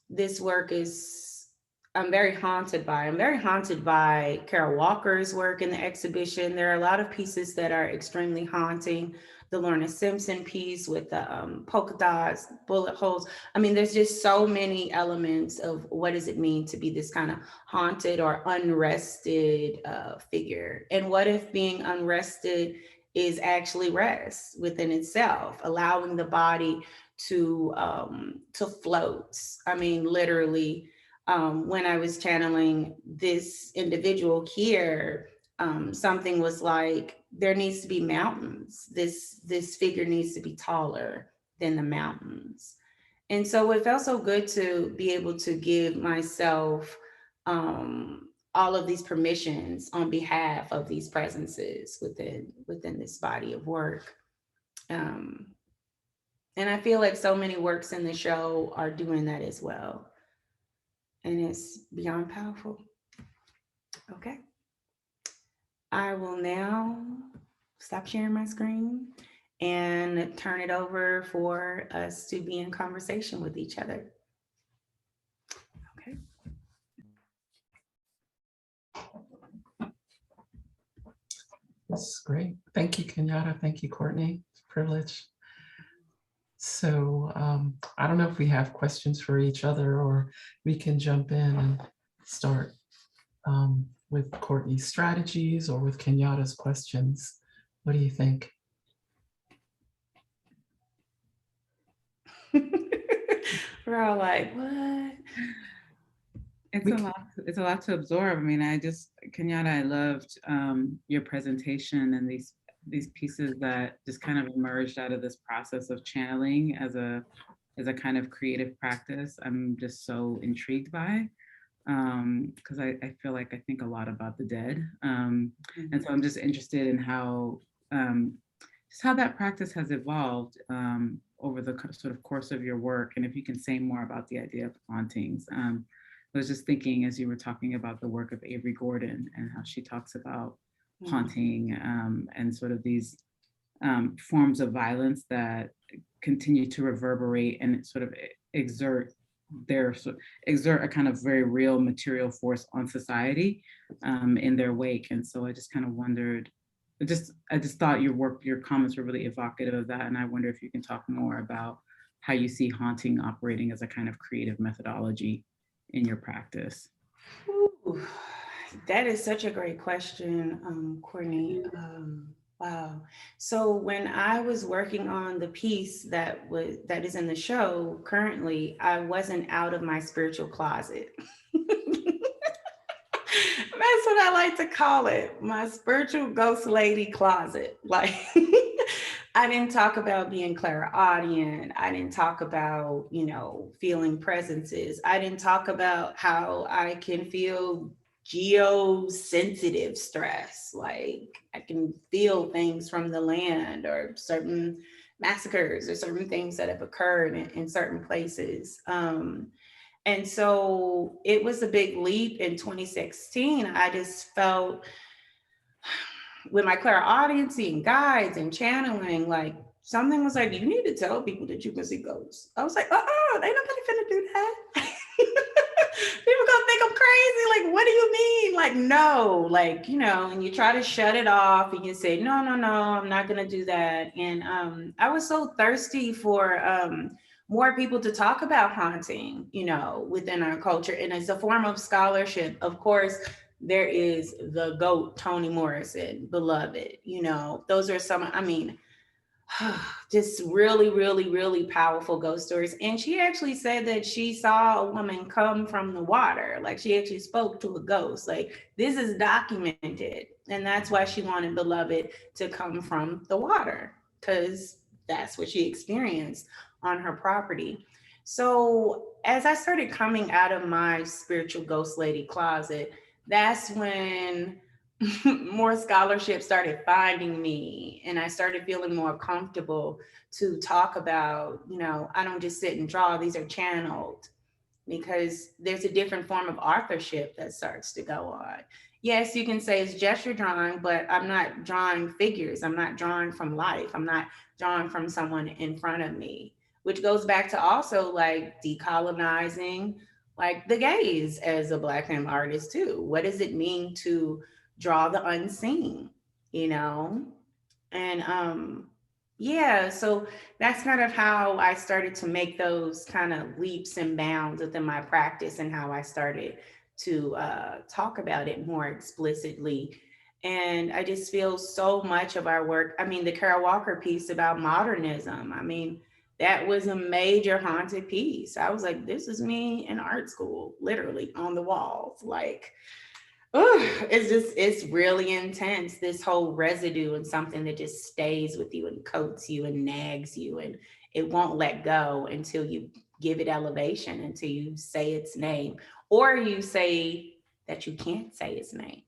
this work is, I'm very haunted by. I'm very haunted by Carol Walker's work in the exhibition. There are a lot of pieces that are extremely haunting. The Lorna Simpson piece with the polka dots, bullet holes. I mean, there's just so many elements of what does it mean to be this kind of haunted or unrested figure. And what if being unrested is actually rest within itself, allowing the body to float. I mean, literally, when I was channeling this individual here, something was like, there needs to be mountains. This figure needs to be taller than the mountains. And so it felt so good to be able to give myself all of these permissions on behalf of these presences within this body of work. And I feel like so many works in the show are doing that as well. And it's beyond powerful. Okay. I will now stop sharing my screen and turn it over for us to be in conversation with each other. Okay. That's great. Thank you, Kenyatta. Thank you, Courtney. It's a privilege. So I don't know if we have questions for each other, or we can jump in and start with Courtney's strategies or with Kenyatta's questions. What do you think? We're all like, what? It's a lot to absorb. I mean, Kenyatta, I loved your presentation and these pieces that just kind of emerged out of this process of channeling as a kind of creative practice. I'm just so intrigued by, because I feel like I think a lot about the dead. And so I'm just interested in how that practice has evolved over the sort of course of your work. And if you can say more about the idea of hauntings. I was just thinking as you were talking about the work of Avery Gordon and how she talks about haunting and sort of these forms of violence that continue to reverberate and sort of exert a kind of very real material force on society in their wake. And so I just kind of wondered, I just thought your comments were really evocative of that. And I wonder if you can talk more about how you see haunting operating as a kind of creative methodology in your practice. Ooh, that is such a great question, Courtney. Wow. So when I was working on the piece that is in the show currently, I wasn't out of my spiritual closet. That's what I like to call it, my spiritual ghost lady closet. Like, I didn't talk about being clairaudient. I didn't talk about, feeling presences. I didn't talk about how I can feel geosensitive stress. Like, I can feel things from the land or certain massacres or certain things that have occurred in certain places. And so it was a big leap in 2016. I just felt with my clairaudience and guides and channeling, like something was like, you need to tell people that you can see ghosts. I was like, ain't nobody finna do that. People gonna think I'm crazy. Like, what do you mean? Like, no, like, and you try to shut it off and you say, no, I'm not gonna do that. And I was so thirsty for more people to talk about haunting, within our culture. And as a form of scholarship, of course, there is the GOAT, Toni Morrison, beloved, those are some, just really, really, really powerful ghost stories. And she actually said that she saw a woman come from the water. Like, she actually spoke to a ghost. Like, this is documented. And that's why she wanted Beloved to come from the water, because that's what she experienced on her property. So as I started coming out of my spiritual ghost lady closet, that's when more scholarship started finding me, and I started feeling more comfortable to talk about, I don't just sit and draw, these are channeled, because there's a different form of authorship that starts to go on. Yes, you can say it's gesture drawing, but I'm not drawing figures. I'm not drawing from life. I'm not drawing from someone in front of me, which goes back to also like decolonizing like the gaze as a Black femme artist too. What does it mean to draw the unseen, you know? And yeah, so that's kind of how I started to make those kind of leaps and bounds within my practice, and how I started to talk about it more explicitly. And I just feel so much of our work. I mean, the Kara Walker piece about modernism, I mean, that was a major haunted piece. I was like, this is me in art school, literally on the walls. Like, it's really intense, this whole residue, and something that just stays with you and coats you and nags you, and it won't let go until you give it elevation, until you say its name, or you say that you can't say its name,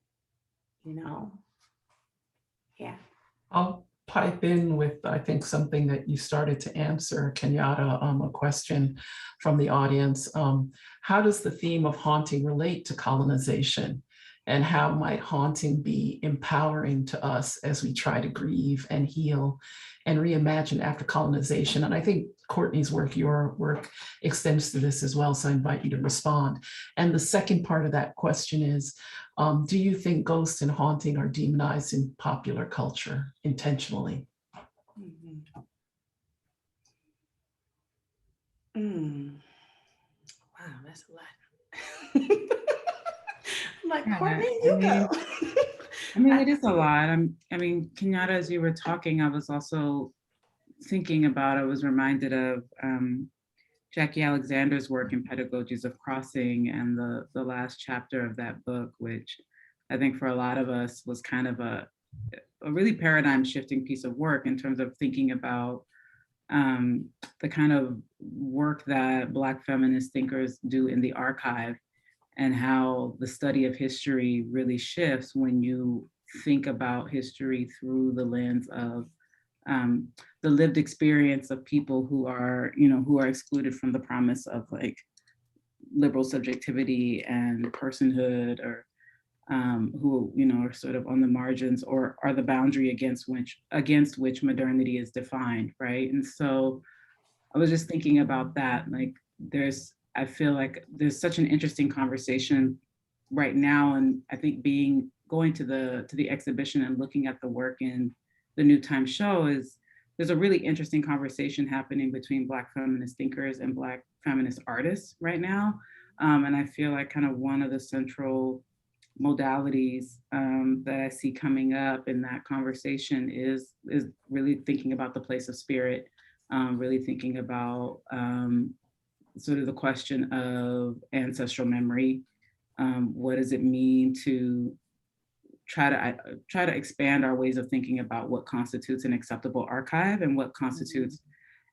you know? Yeah. I'll pipe in with, I think, something that you started to answer, Kenyatta, a question from the audience. How does the theme of haunting relate to colonization? And how might haunting be empowering to us as we try to grieve and heal and reimagine after colonization? And I think Courtney's work, your work, extends to this as well, so I invite you to respond. And the second part of that question is, do you think ghosts and haunting are demonized in popular culture intentionally? Wow, that's a lot. I'm like, Courtney, you go. I mean, it is a lot. I mean, Kenyatta, as you were talking, I was also thinking about, I was reminded of Jackie Alexander's work in Pedagogies of Crossing, and the last chapter of that book, which I think for a lot of us was kind of a really paradigm shifting piece of work in terms of thinking about the kind of work that Black feminist thinkers do in the archive, and how the study of history really shifts when you think about history through the lens of the lived experience of people who are, who are excluded from the promise of like liberal subjectivity and personhood, or who, are sort of on the margins, or are the boundary against which modernity is defined, right? And so I was just thinking about that, like I feel like there's such an interesting conversation right now, and I think going to the exhibition and looking at the work in the New Time show, there's a really interesting conversation happening between Black feminist thinkers and Black feminist artists right now, and I feel like kind of one of the central modalities that I see coming up in that conversation is really thinking about the place of spirit, really thinking about sort of the question of ancestral memory. What does it mean to try to expand our ways of thinking about what constitutes an acceptable archive, and what constitutes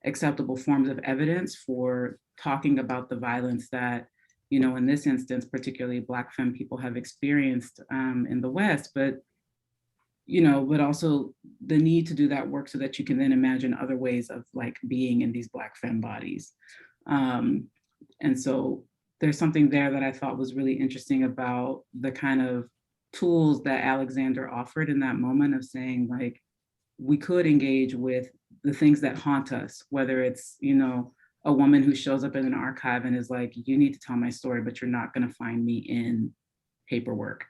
acceptable forms of evidence for talking about the violence that, in this instance, particularly Black femme people have experienced in the West, but also the need to do that work so that you can then imagine other ways of like being in these Black femme bodies. And so there's something there that I thought was really interesting about the kind of tools that Alexander offered in that moment of saying, like, we could engage with the things that haunt us, whether it's, a woman who shows up in an archive and is like, you need to tell my story, but you're not going to find me in paperwork.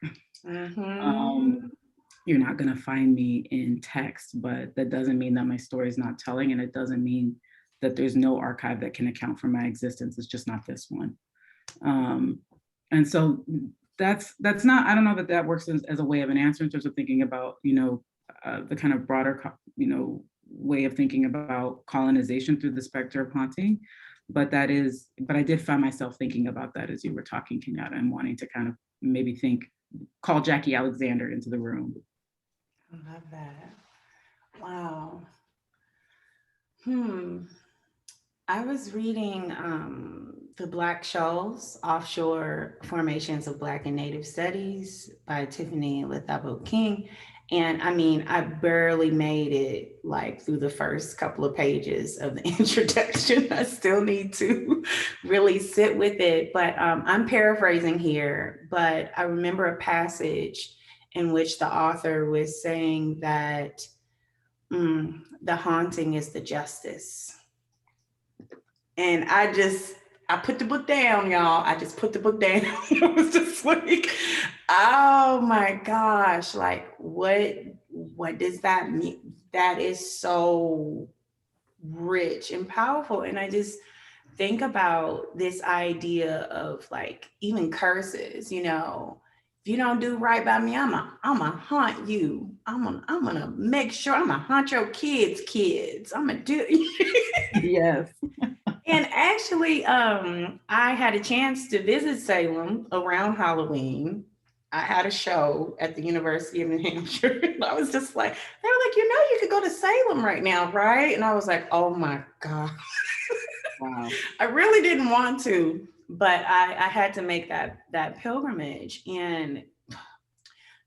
You're not going to find me in text, but that doesn't mean that my story is not telling, and it doesn't mean that there's no archive that can account for my existence. It's just not this one. And so that's not, I don't know that works as a way of an answer in terms of thinking about, the kind of broader, way of thinking about colonization through the specter of haunting. But I did find myself thinking about that as you were talking, Kenyatta, and wanting to kind of maybe call Jackie Alexander into the room. I love that. Wow. I was reading The Black Shoals, Offshore Formations of Black and Native Studies by Tiffany Lethabo King. And I mean, I barely made it like through the first couple of pages of the introduction. I still need to really sit with it, but I'm paraphrasing here, but I remember a passage in which the author was saying that the haunting is the justice. And I put the book down, y'all. I just put the book down. It was just like, oh my gosh, like what does that mean? That is so rich and powerful. And I just think about this idea of like even curses, you know, if you don't do right by me, I'm gonna haunt you. I'm gonna make sure I'm gonna haunt your kids. I'm gonna do Yes. And actually, I had a chance to visit Salem around Halloween. I had a show at the University of New Hampshire. And I was just like, they were like, you know, you could go to Salem right now, right? And I was like, oh my God. Wow. I really didn't want to, but I had to make that pilgrimage. And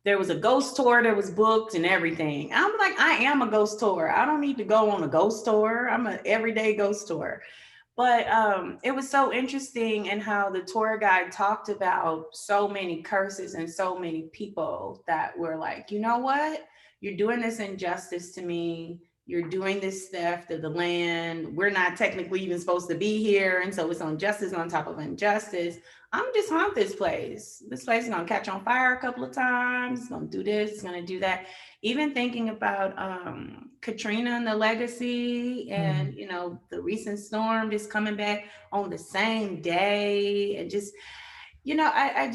there was a ghost tour that was booked and everything. I'm like, I am a ghost tour. I don't need to go on a ghost tour. I'm an everyday ghost tour. But it was so interesting in how the tour guide talked about so many curses and so many people that were like, you know what? You're doing this injustice to me. You're doing this theft of the land. We're not technically even supposed to be here. And so it's injustice on top of injustice. I'm just haunt this place. This place is gonna catch on fire a couple of times. It's gonna do this, it's gonna do that. Even thinking about Katrina and the legacy and, you know, the recent storm just coming back on the same day. And just, you know, I've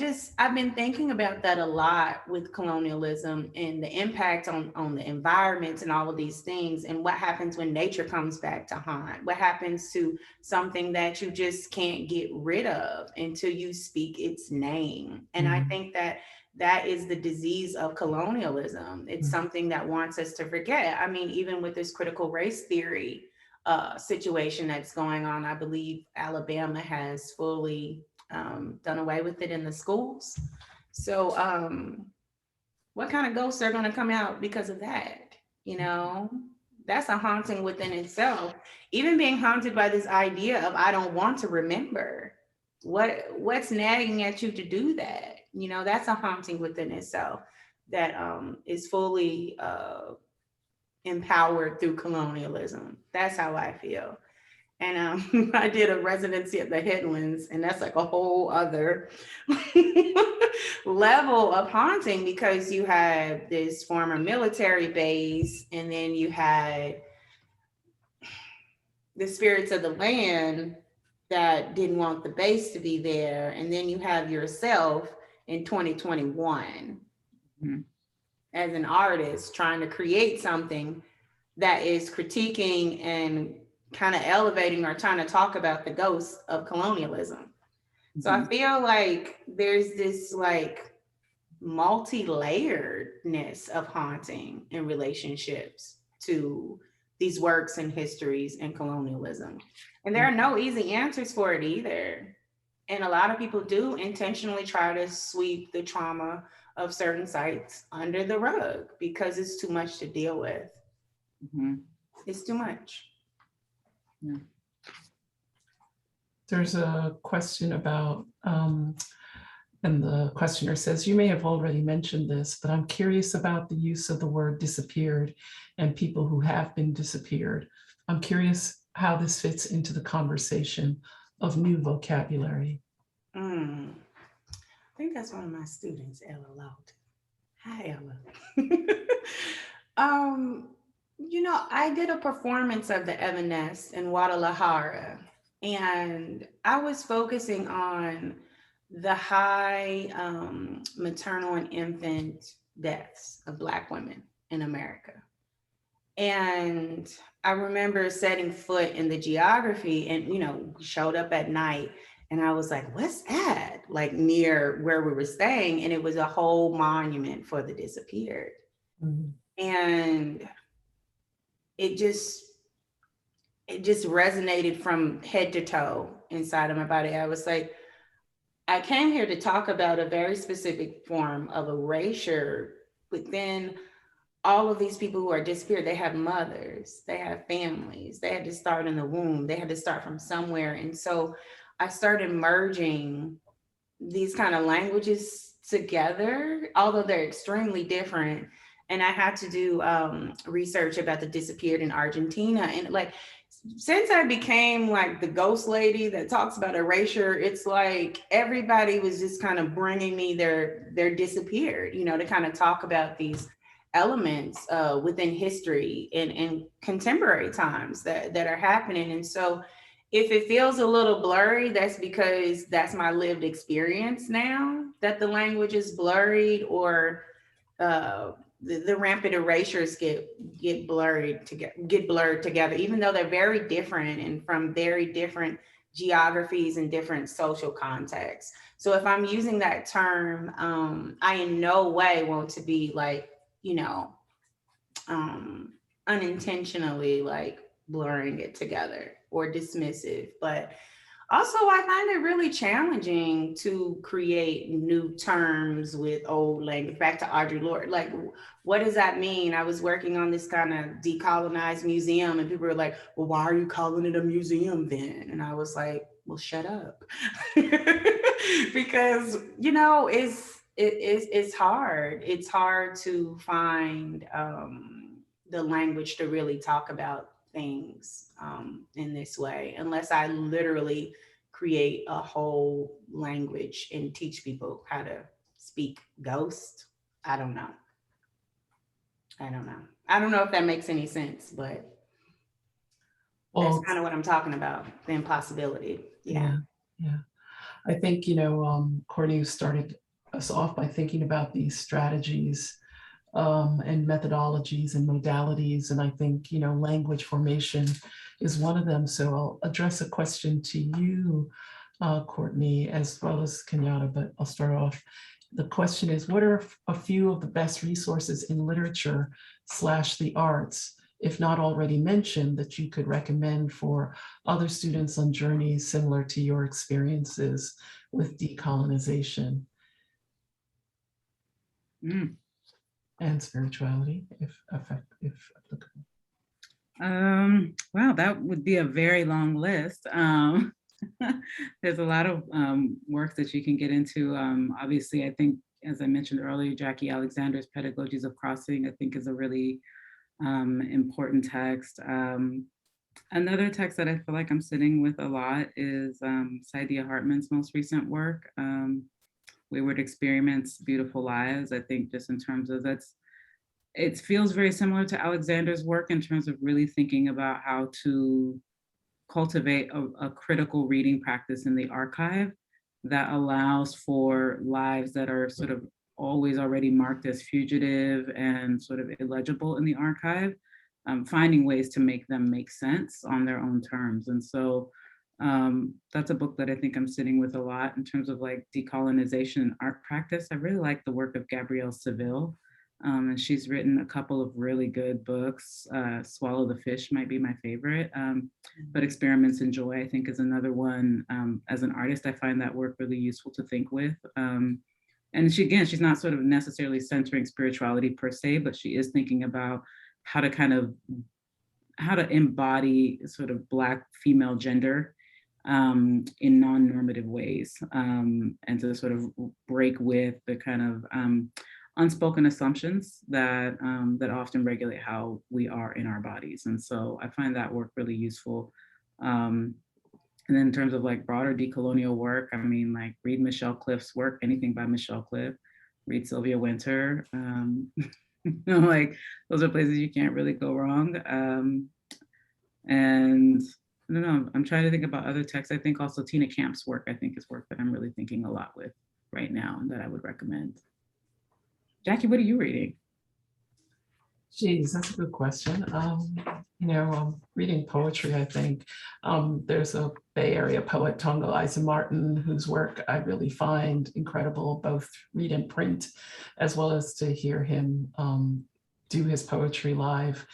been thinking about that a lot with colonialism and the impact on the environment and all of these things, and what happens when nature comes back to haunt. What happens to something that you just can't get rid of until you speak its name. And I think that is the disease of colonialism. It's something that wants us to forget. I mean, even with this critical race theory situation that's going on, I believe Alabama has fully done away with it in the schools. So what kind of ghosts are going to come out because of that? You know, that's a haunting within itself. Even being haunted by this idea of I don't want to remember. What's nagging at you to do that? You know, that's a haunting within itself that is fully empowered through colonialism. That's how I feel. And I did a residency at the Headlands, and that's like a whole other level of haunting, because you have this former military base, and then you had the spirits of the land that didn't want the base to be there. And then you have yourself in 2021 as an artist trying to create something that is critiquing and kind of elevating or trying to talk about the ghosts of colonialism. So I feel like there's this like multi-layeredness of haunting in relationships to these works and histories and colonialism. And there are no easy answers for it either. And a lot of people do intentionally try to sweep the trauma of certain sites under the rug because it's too much to deal with. It's too much. Yeah. There's a question about, and the questioner says, you may have already mentioned this, but I'm curious about the use of the word disappeared and people who have been disappeared. I'm curious how this fits into the conversation of new vocabulary. I think that's one of my students, Ella Lawton. Hi, Ella. You know, I did a performance of the Evanescence in Guadalajara, and I was focusing on the high maternal and infant deaths of Black women in America. And I remember setting foot in the geography and, you know, showed up at night and I was like, what's that? Like near where we were staying. And it was a whole monument for the disappeared. And it it just resonated from head to toe inside of my body. I was like, I came here to talk about a very specific form of erasure, but then all of these people who are disappeared, they have mothers, they have families, they had to start in the womb, they had to start from somewhere. And so I started merging these kind of languages together, although they're extremely different. And I had to do research about the disappeared in Argentina. And like, since I became like the ghost lady that talks about erasure, it's like everybody was just kind of bringing me their disappeared, you know, to kind of talk about these elements within history and contemporary times that are happening. And so if it feels a little blurry, that's because that's my lived experience now, that the language is blurred, or the rampant erasures get blurred together, even though they're very different and from very different geographies and different social contexts. So if I'm using that term, I in no way want to be like, you know, unintentionally like blurring it together or dismissive. But also I find it really challenging to create new terms with old language. Back to Audre Lorde, like, what does that mean? I was working on this kind of decolonized museum and people were like, well, why are you calling it a museum then? And I was like, well, shut up. Because, you know, it's hard. It's hard to find the language to really talk about things in this way, unless I literally create a whole language and teach people how to speak ghost. I don't know. I don't know if that makes any sense, but that's kind of what I'm talking about, the impossibility. Yeah. I think, you know, Courtney started us off by thinking about these strategies and methodologies and modalities. And I think, you know, language formation is one of them. So I'll address a question to you, Courtney, as well as Kenyatta, but I'll start off. The question is, what are a few of the best resources in literature / the arts, if not already mentioned, that you could recommend for other students on journeys similar to your experiences with decolonization? And spirituality, if applicable. Wow, that would be a very long list. There's a lot of work that you can get into. Obviously, I think, as I mentioned earlier, Jackie Alexander's Pedagogies of Crossing, I think, is a really important text. Another text that I feel like I'm sitting with a lot is Saidiya Hartman's most recent work, Wayward Experiments, Beautiful Lives. I think just in terms of it feels very similar to Alexander's work in terms of really thinking about how to cultivate a critical reading practice in the archive that allows for lives that are sort of always already marked as fugitive and sort of illegible in the archive, finding ways to make them make sense on their own terms. And so that's a book that I think I'm sitting with a lot in terms of like decolonization and art practice. I really like the work of Gabrielle Seville. And she's written a couple of really good books. Swallow the Fish might be my favorite, but Experiments in Joy, I think, is another one. As an artist, I find that work really useful to think with. And she's not sort of necessarily centering spirituality per se, but she is thinking about how to embody sort of Black female gender in non-normative ways, and to sort of break with the kind of unspoken assumptions that often regulate how we are in our bodies. And so I find that work really useful. And then in terms of like broader decolonial work, I mean, like read Michelle Cliff's work, anything by Michelle Cliff, read Sylvia Wynter. You know, like those are places you can't really go wrong. And I don't know, I'm trying to think about other texts. I think also Tina Camp's work, I think, is work that I'm really thinking a lot with right now and that I would recommend. Jackie, what are you reading? Geez, that's a good question. You know, reading poetry, I think. There's a Bay Area poet, Tongalaisa Martin, whose work I really find incredible, both read and print, as well as to hear him do his poetry live.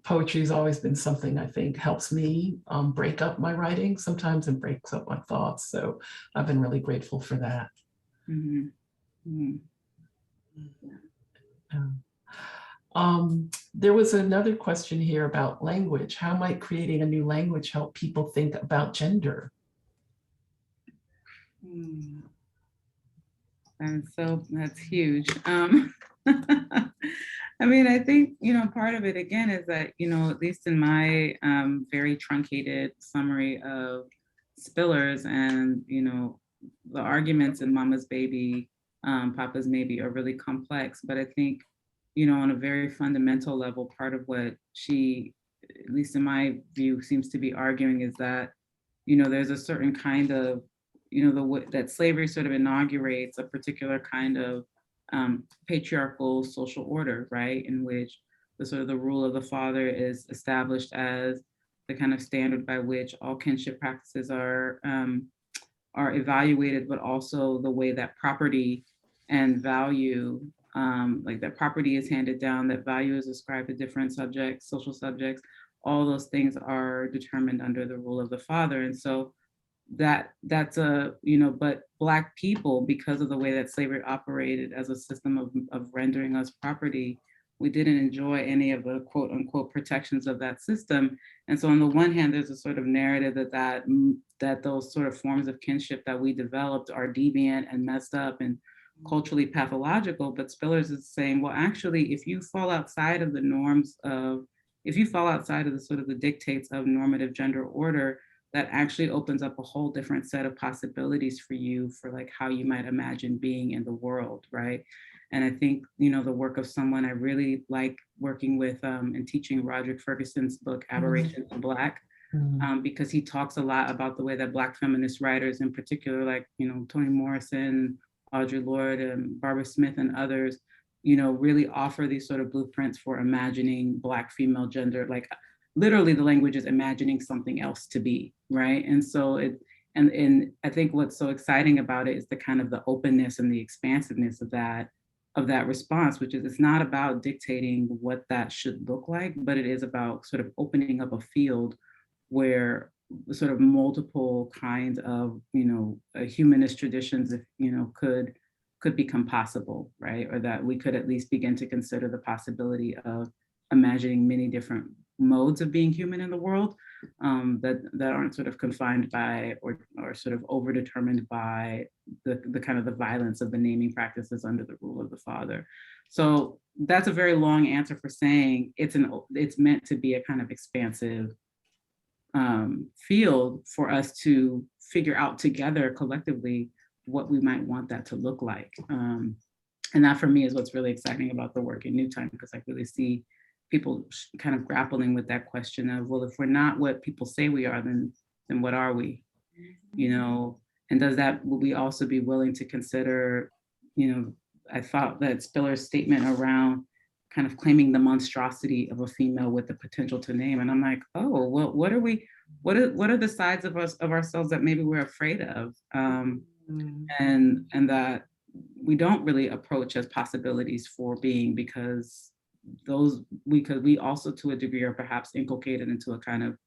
Poetry has always been something I think helps me break up my writing sometimes and breaks up my thoughts. So I've been really grateful for that. Mhm. Mhm. There was another question here about language. How might creating a new language help people think about gender? That's huge. I mean, I think, part of it again is that, at least in my very truncated summary of Spillers and, the arguments in Mama's Baby, Papa's Maybe are really complex. But I think, on a very fundamental level, part of what she, at least in my view, seems to be arguing is that, there's a certain kind of, that slavery sort of inaugurates a particular kind of patriarchal social order, right? In which the sort of the rule of the father is established as the kind of standard by which all kinship practices are evaluated, but also the way that property and value, like that property is handed down, that value is ascribed to different subjects, social subjects, all those things are determined under the rule of the father. And so that's but Black people, because of the way that slavery operated as a system of rendering us property, we didn't enjoy any of the quote unquote protections of that system. And so on the one hand, there's a sort of narrative that those sort of forms of kinship that we developed are deviant and messed up and culturally pathological. But Spillers is saying, well, actually, if you fall outside of the norms of, if you fall outside of the sort of the dictates of normative gender order, that actually opens up a whole different set of possibilities for you for like how you might imagine being in the world, right? And I think, the work of someone I really like working with and teaching, Roderick Ferguson's book, Aberrations in Black, because he talks a lot about the way that Black feminist writers in particular, like, Toni Morrison, Audre Lorde, and Barbara Smith and others, really offer these sort of blueprints for imagining Black female gender, like literally the language is imagining something else to be, right? And so and I think what's so exciting about it is the kind of the openness and the expansiveness of that response, which is it's not about dictating what that should look like, but it is about sort of opening up a field where sort of multiple kinds of, humanist traditions, if, could become possible, right? Or that we could at least begin to consider the possibility of imagining many different modes of being human in the world that aren't sort of confined by or sort of overdetermined by the kind of the violence of the naming practices under the rule of the father. So that's a very long answer for saying it's meant to be a kind of expansive field for us to figure out together collectively what we might want that to look like. And that for me is what's really exciting about the work in New Time, because I really see people kind of grappling with that question of, well, if we're not what people say we are, then what are we? And would we also be willing to consider, I thought that Spiller's statement around kind of claiming the monstrosity of a female with the potential to name. And I'm like, oh, well, what are the sides of ourselves that maybe we're afraid of? And that we don't really approach as possibilities for being, because we also to a degree are perhaps inculcated into a kind of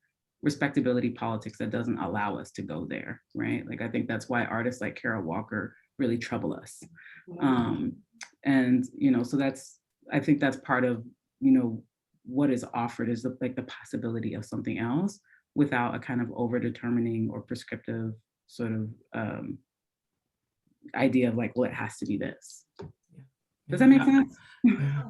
respectability politics that doesn't allow us to go there, right? Like I think that's why artists like Kara Walker really trouble us. And so I think that's part of what is offered is the possibility of something else without a kind of over-determining or prescriptive sort of idea of like, well, it has to be this. Does that make sense? Yeah.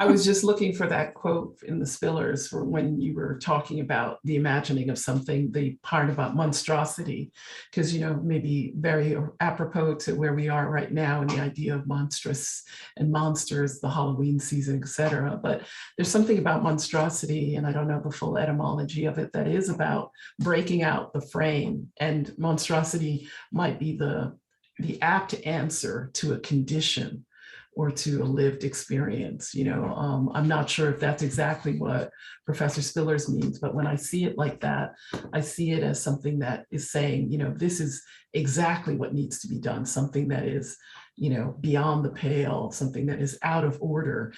I was just looking for that quote in the Spillers for when you were talking about the imagining of something, the part about monstrosity, because, maybe very apropos to where we are right now and the idea of monstrous and monsters, the Halloween season, et cetera. But there's something about monstrosity, and I don't know the full etymology of it, that is about breaking out the frame, and monstrosity might be the apt answer to a condition. or to a lived experience. I'm not sure if that's exactly what Professor Spillers means, but when I see it like that, I see it as something that is saying, this is exactly what needs to be done, something that is, beyond the pale, something that is out of order,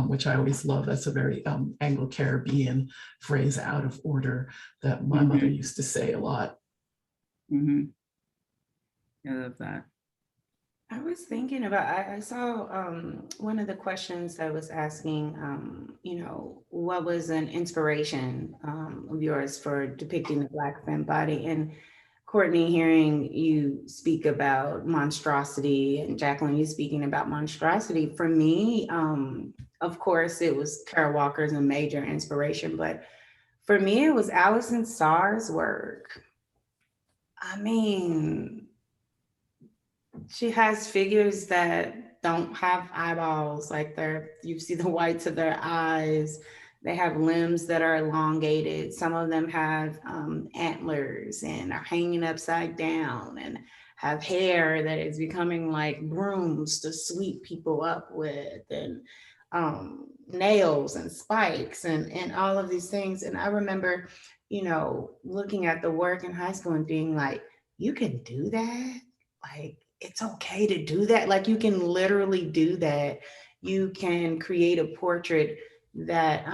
which I always love. That's a very Anglo-Caribbean phrase, out of order, that my mother used to say a lot. I love that. I was thinking about, I saw one of the questions I was asking, what was an inspiration of yours for depicting the Black femme body? And Courtney, hearing you speak about monstrosity, and Jacqueline, you speaking about monstrosity, for me, of course, it was Kara Walker's a major inspiration, but for me, it was Alison Saar's work. I mean, she has figures that don't have eyeballs, like you see the whites of their eyes. They have limbs that are elongated. Some of them have antlers and are hanging upside down and have hair that is becoming like brooms to sweep people up with, and nails and spikes and all of these things. And I remember, looking at the work in high school and being like, you can do that? Like, it's okay to do that. Like, you can literally do that. You can create a portrait that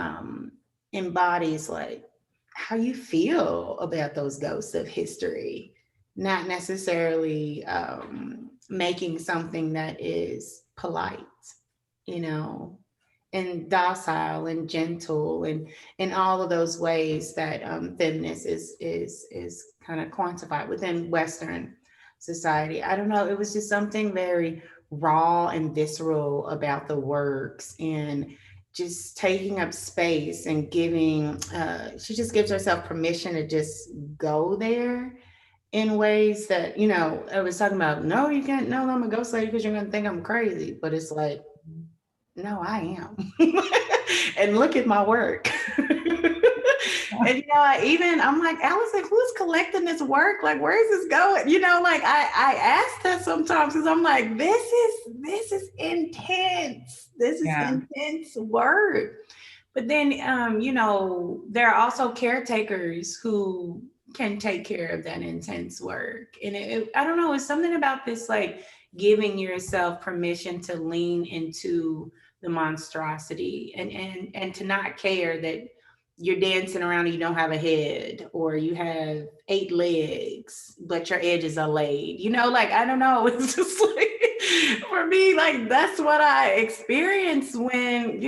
embodies like how you feel about those ghosts of history, not necessarily making something that is polite, and docile and gentle and in all of those ways that feminist is kind of quantified within Western society. I don't know, it was just something very raw and visceral about the works, and just taking up space and giving, she just gives herself permission to just go there in ways that, I was talking about, no, you can't, no, I'm a ghost lady because you're gonna think I'm crazy, but it's like, no, I am. And look at my work. And I'm like, Allison, who's collecting this work? Like, where is this going? Like I asked her sometimes because I'm like, this is intense. This is intense work. But then there are also caretakers who can take care of that intense work. And I don't know, it's something about this, like giving yourself permission to lean into the monstrosity and to not care that you're dancing around and you don't have a head, or you have 8 legs, but your edges are laid. Like, I don't know. It's just like, for me, like, that's what I experience when,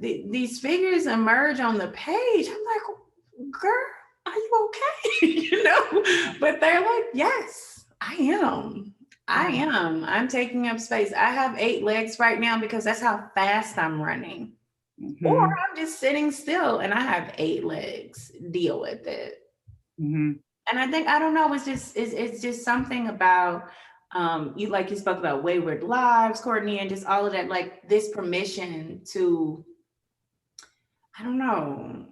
these figures emerge on the page. I'm like, girl, are you okay? But they're like, yes, I am. I'm taking up space. I have 8 legs right now because that's how fast I'm running. Or I'm just sitting still and I have 8 legs. Deal with it. And I think, I don't know, it's just something about you spoke about wayward lives, Courtney, and just all of that, like this permission to, I don't know,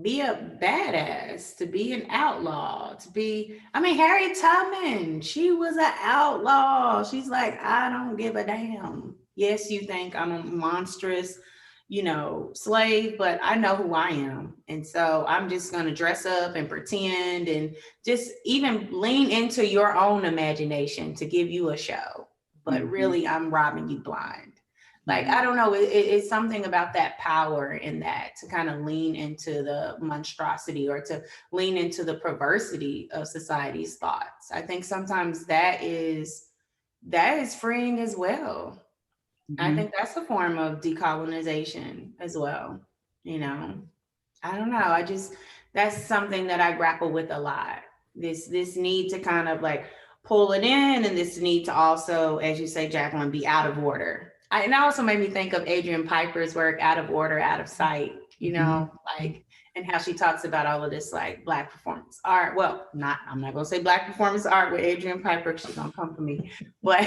be a badass, to be an outlaw, Harriet Tubman, she was an outlaw. She's like, I don't give a damn. Yes, you think I'm a monstrous, slave, but I know who I am. And so I'm just going to dress up and pretend and just even lean into your own imagination to give you a show. But really, I'm robbing you blind. Like, I don't know, it's something about that power in that, to kind of lean into the monstrosity or to lean into the perversity of society's thoughts. I think sometimes that is freeing as well. I think that's a form of decolonization as well. I don't know. That's something that I grapple with a lot. This need to kind of like pull it in, and this need to also, as you say, Jacqueline, be out of order. And it also made me think of Adrian Piper's work, Out of Order, Out of Sight, and how she talks about all of this like Black performance art. Well, I'm not gonna say Black performance art with Adrian Piper, she's gonna come for me, but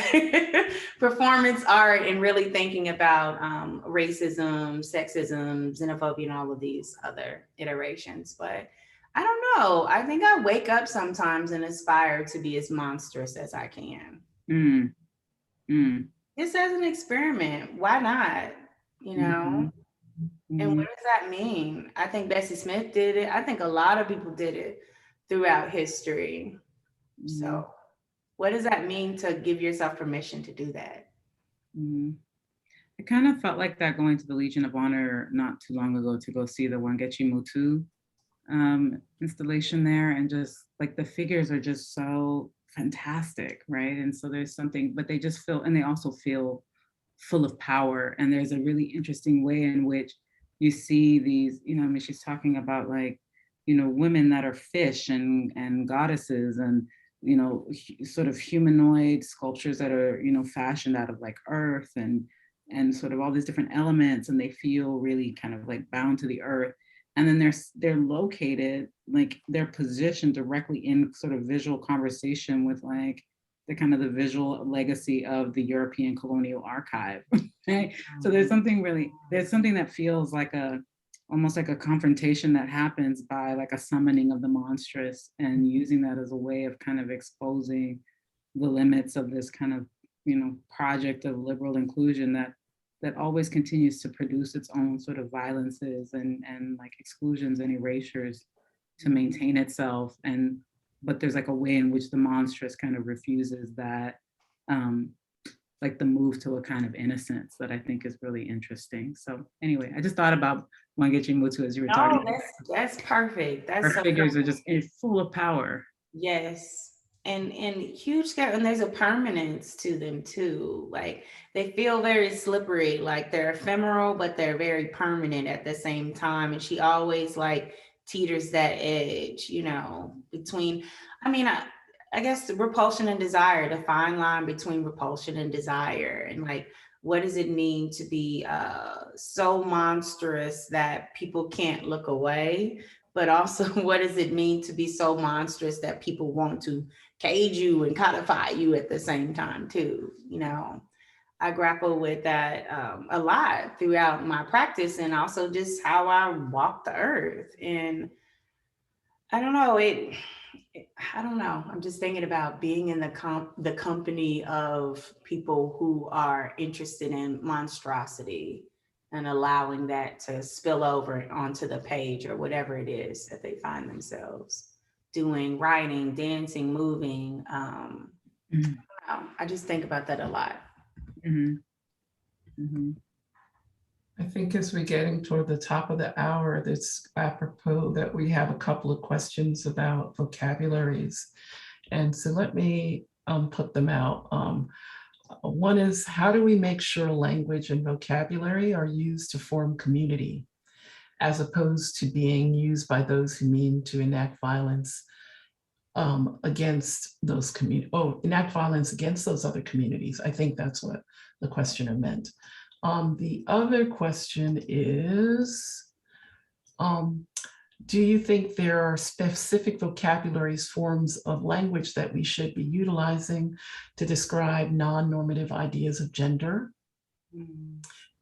performance art, and really thinking about racism, sexism, xenophobia, and all of these other iterations. But I don't know, I think I wake up sometimes and aspire to be as monstrous as I can. Just as an experiment, why not? You know? And what does that mean? I think Bessie Smith did it. I think a lot of people did it throughout history. So what does that mean to give yourself permission to do that? I kind of felt like that going to the Legion of Honor not too long ago to go see the Wangechi Mutu installation there, and just like the figures are just so fantastic, right? And so there's something, but they just feel, and they also feel full of power. And there's a really interesting way in which you see these, I mean, she's talking about like, women that are fish and goddesses and, sort of humanoid sculptures that are, fashioned out of like earth and sort of all these different elements, and they feel really kind of like bound to the earth. And then they're located, like they're positioned directly in sort of visual conversation with like the kind of the visual legacy of the European colonial archive. Right? So there's something that feels like almost like a confrontation that happens by like a summoning of the monstrous, and using that as a way of kind of exposing the limits of this kind of, project of liberal inclusion that always continues to produce its own sort of violences and like exclusions and erasures to maintain itself. But there's like a way in which the monstrous kind of refuses that, like the move to a kind of innocence that I think is really interesting. So anyway, I just thought about Wangechi Mutu as you were talking. That's perfect. That's Her figures are just full of power. Yes. And huge scale, and there's a permanence to them too. Like they feel very slippery, like they're ephemeral, but they're very permanent at the same time. And she always like teeters that edge, between, I guess repulsion and desire, the fine line between repulsion and desire. And like, what does it mean to be so monstrous that people can't look away? But also, what does it mean to be so monstrous that people want to cage you and codify you at the same time too? I grapple with that a lot throughout my practice, and also just how I walk the earth. And I don't know, I don't know. I'm just thinking about being in the company of people who are interested in monstrosity and allowing that to spill over onto the page or whatever it is that they find themselves doing, writing, dancing, moving. I just think about that a lot. I think as we're getting toward the top of the hour, it's apropos that we have a couple of questions about vocabularies. And so let me put them out. One is, how do we make sure language and vocabulary are used to form community, as opposed to being used by those who mean to enact violence against those enact violence against those other communities? I think that's what the questioner meant. The other question is, do you think there are specific vocabularies, forms of language that we should be utilizing to describe non-normative ideas of gender?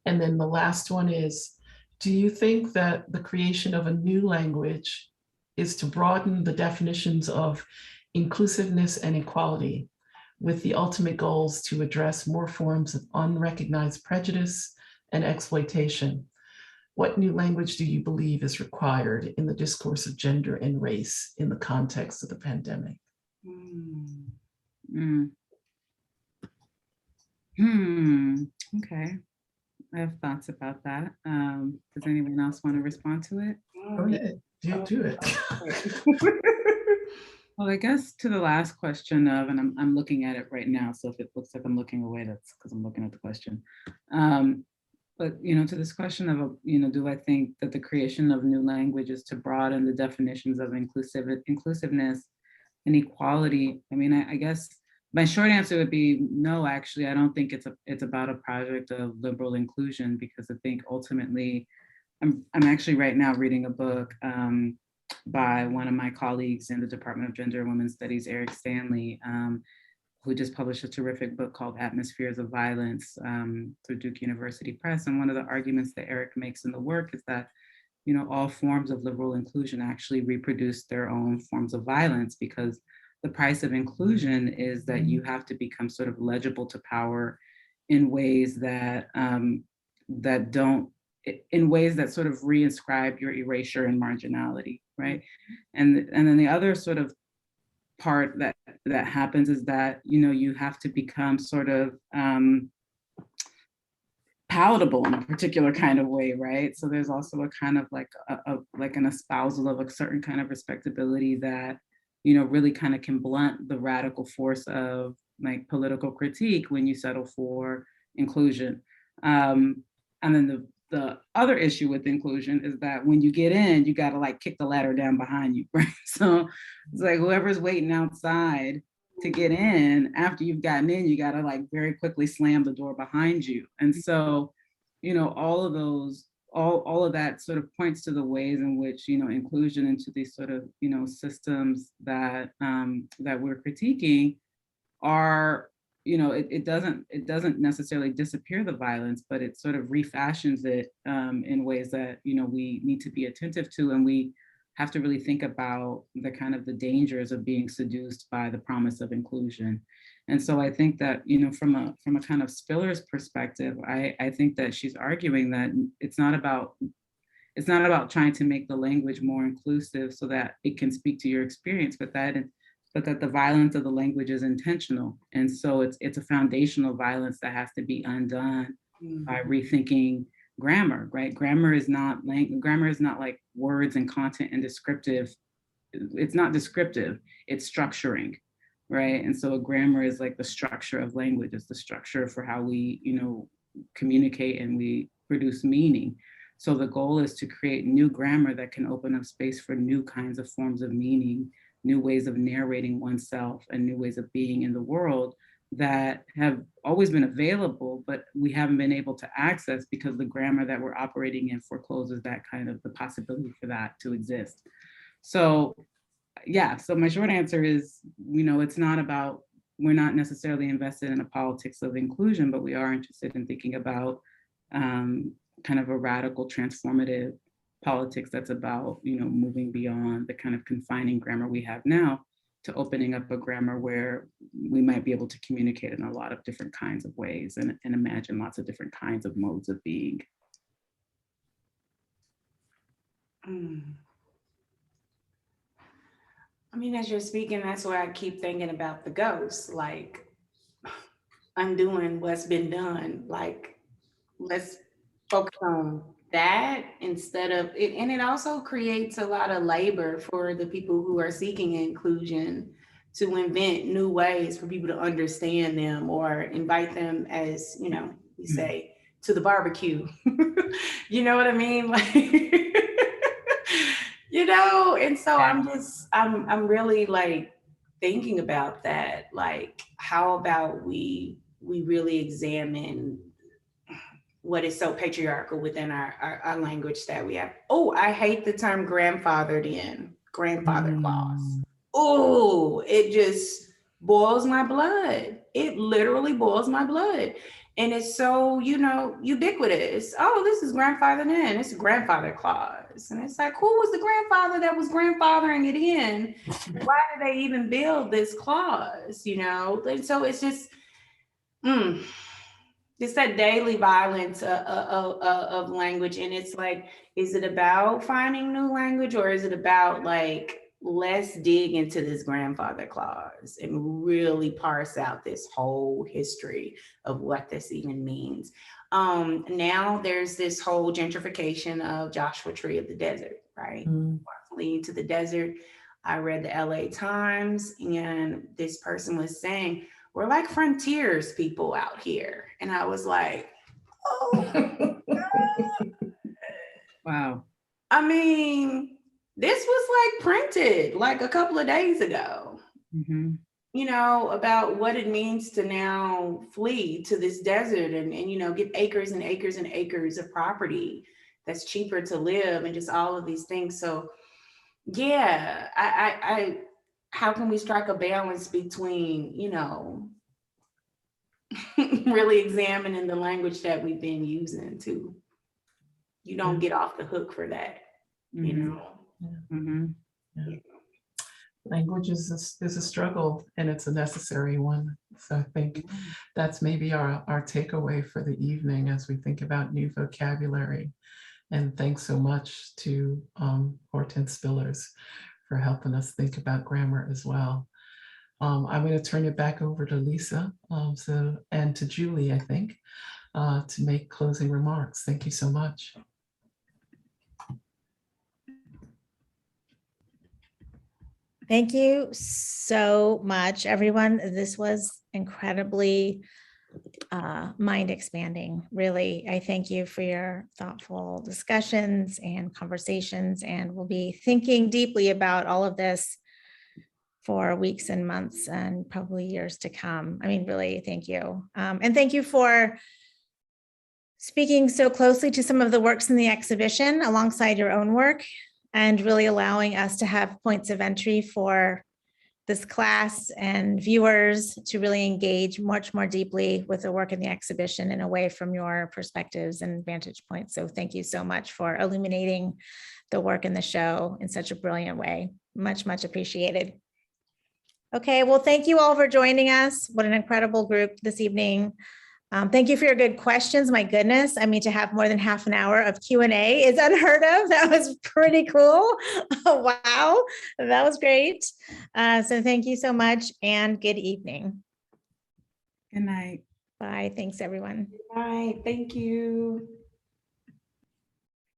And then the last one is, do you think that the creation of a new language is to broaden the definitions of inclusiveness and equality, with the ultimate goals to address more forms of unrecognized prejudice and exploitation? What new language do you believe is required in the discourse of gender and race in the context of the pandemic? Okay. I have thoughts about that. Does anyone else want to respond to it? Go ahead, do it. Well, I guess to the last question of, and I'm looking at it right now, so if it looks like I'm looking away, that's because I'm looking at the question. But to this question of, do I think that the creation of new languages to broaden the definitions of inclusiveness and equality? I mean, I guess my short answer would be no. Actually, I don't think it's about a project of liberal inclusion, because I think ultimately, I'm actually right now reading a book by one of my colleagues in the Department of Gender and Women's Studies, Eric Stanley, who just published a terrific book called Atmospheres of Violence through Duke University Press. And one of the arguments that Eric makes in the work is that, all forms of liberal inclusion actually reproduce their own forms of violence, because the price of inclusion is that you have to become sort of legible to power in ways that in ways that sort of reinscribe your erasure and marginality, right? And then the other sort of part that happens is that, you know, you have to become sort of palatable in a particular kind of way, right? So there's also a kind of like like an espousal of a certain kind of respectability that, you know, really kind of can blunt the radical force of like political critique when you settle for inclusion. And then the other issue with inclusion is that when you get in, you got to like kick the ladder down behind you, right? So it's like whoever's waiting outside to get in, after you've gotten in, you got to like very quickly slam the door behind you. And so, you know, all of those, all of that sort of points to the ways in which, you know, inclusion into these sort of, you know, systems that that we're critiquing are, you know, it doesn't necessarily disappear the violence, but it sort of refashions it in ways that, you know, we need to be attentive to, and we have to really think about the kind of the dangers of being seduced by the promise of inclusion. And so I think that, you know, from a kind of Spillers perspective, I think that she's arguing that it's not about trying to make the language more inclusive so that it can speak to your experience, but that the violence of the language is intentional. And so it's a foundational violence that has to be undone by rethinking grammar, right? Grammar is not like words and content and descriptive. It's not descriptive, it's structuring, right? And so a grammar is like the structure of language. It's the structure for how we, you know, communicate and we produce meaning. So the goal is to create new grammar that can open up space for new kinds of forms of meaning, new ways of narrating oneself, and new ways of being in the world that have always been available, but we haven't been able to access because the grammar that we're operating in forecloses that kind of the possibility for that to exist. So yeah, so my short answer is, you know, it's not about, we're not necessarily invested in a politics of inclusion, but we are interested in thinking about kind of a radical transformative politics that's about, you know, moving beyond the kind of confining grammar we have now to opening up a grammar where we might be able to communicate in a lot of different kinds of ways and imagine lots of different kinds of modes of being. I mean, as you're speaking, that's why I keep thinking about the ghost, like undoing what's been done. Like, let's focus on that instead of it. And it also creates a lot of labor for the people who are seeking inclusion to invent new ways for people to understand them or invite them, as, you know, we say, to the barbecue. You know what I mean? Like, you know, and so I'm really like thinking about that. Like, how about we really examine what is so patriarchal within our language that we have. Oh, I hate the term grandfathered in, grandfather clause. Oh, it just boils my blood. It literally boils my blood. And it's so, you know, ubiquitous. Oh, this is grandfathered in. It's a grandfather clause. And it's like, who was the grandfather that was grandfathering it in? Why did they even build this clause, you know? And so it's just, it's that daily violence of language. And it's like, is it about finding new language, or is it about like, let's dig into this grandfather clause and really parse out this whole history of what this even means. Now there's this whole gentrification of Joshua Tree of the Desert, right? Fleeing to the desert. I read the LA Times, and this person was saying, we're like frontiers people out here. And I was like, oh, Wow. I mean, this was like printed like a couple of days ago, you know, about what it means to now flee to this desert and, you know, get acres and acres and acres of property that's cheaper to live and just all of these things. So yeah, I how can we strike a balance between, you know, really examining the language that we've been using too? You don't get off the hook for that, you know? Language is a struggle, and it's a necessary one. So I think that's maybe our takeaway for the evening as we think about new vocabulary. And thanks so much to Hortense Spillers for helping us think about grammar as well. I'm going to turn it back over to Lisa and to Julie, I think, to make closing remarks. Thank you so much. Thank you so much, everyone. This was incredibly mind expanding. Really, I thank you for your thoughtful discussions and conversations, and we'll be thinking deeply about all of this for weeks and months and probably years to come. I mean, really, thank you. And thank you for speaking so closely to some of the works in the exhibition alongside your own work, and really allowing us to have points of entry for this class and viewers to really engage much more deeply with the work in the exhibition and away from your perspectives and vantage points. So thank you so much for illuminating the work in the show in such a brilliant way. Much, much appreciated. Okay, well, thank you all for joining us. What an incredible group this evening. Thank you for your good questions. My goodness, I mean, to have more than half an hour of Q&A is unheard of. That was pretty cool. Wow, that was great. So thank you so much and good evening. Good night. Bye. Thanks, everyone. All right, thank you.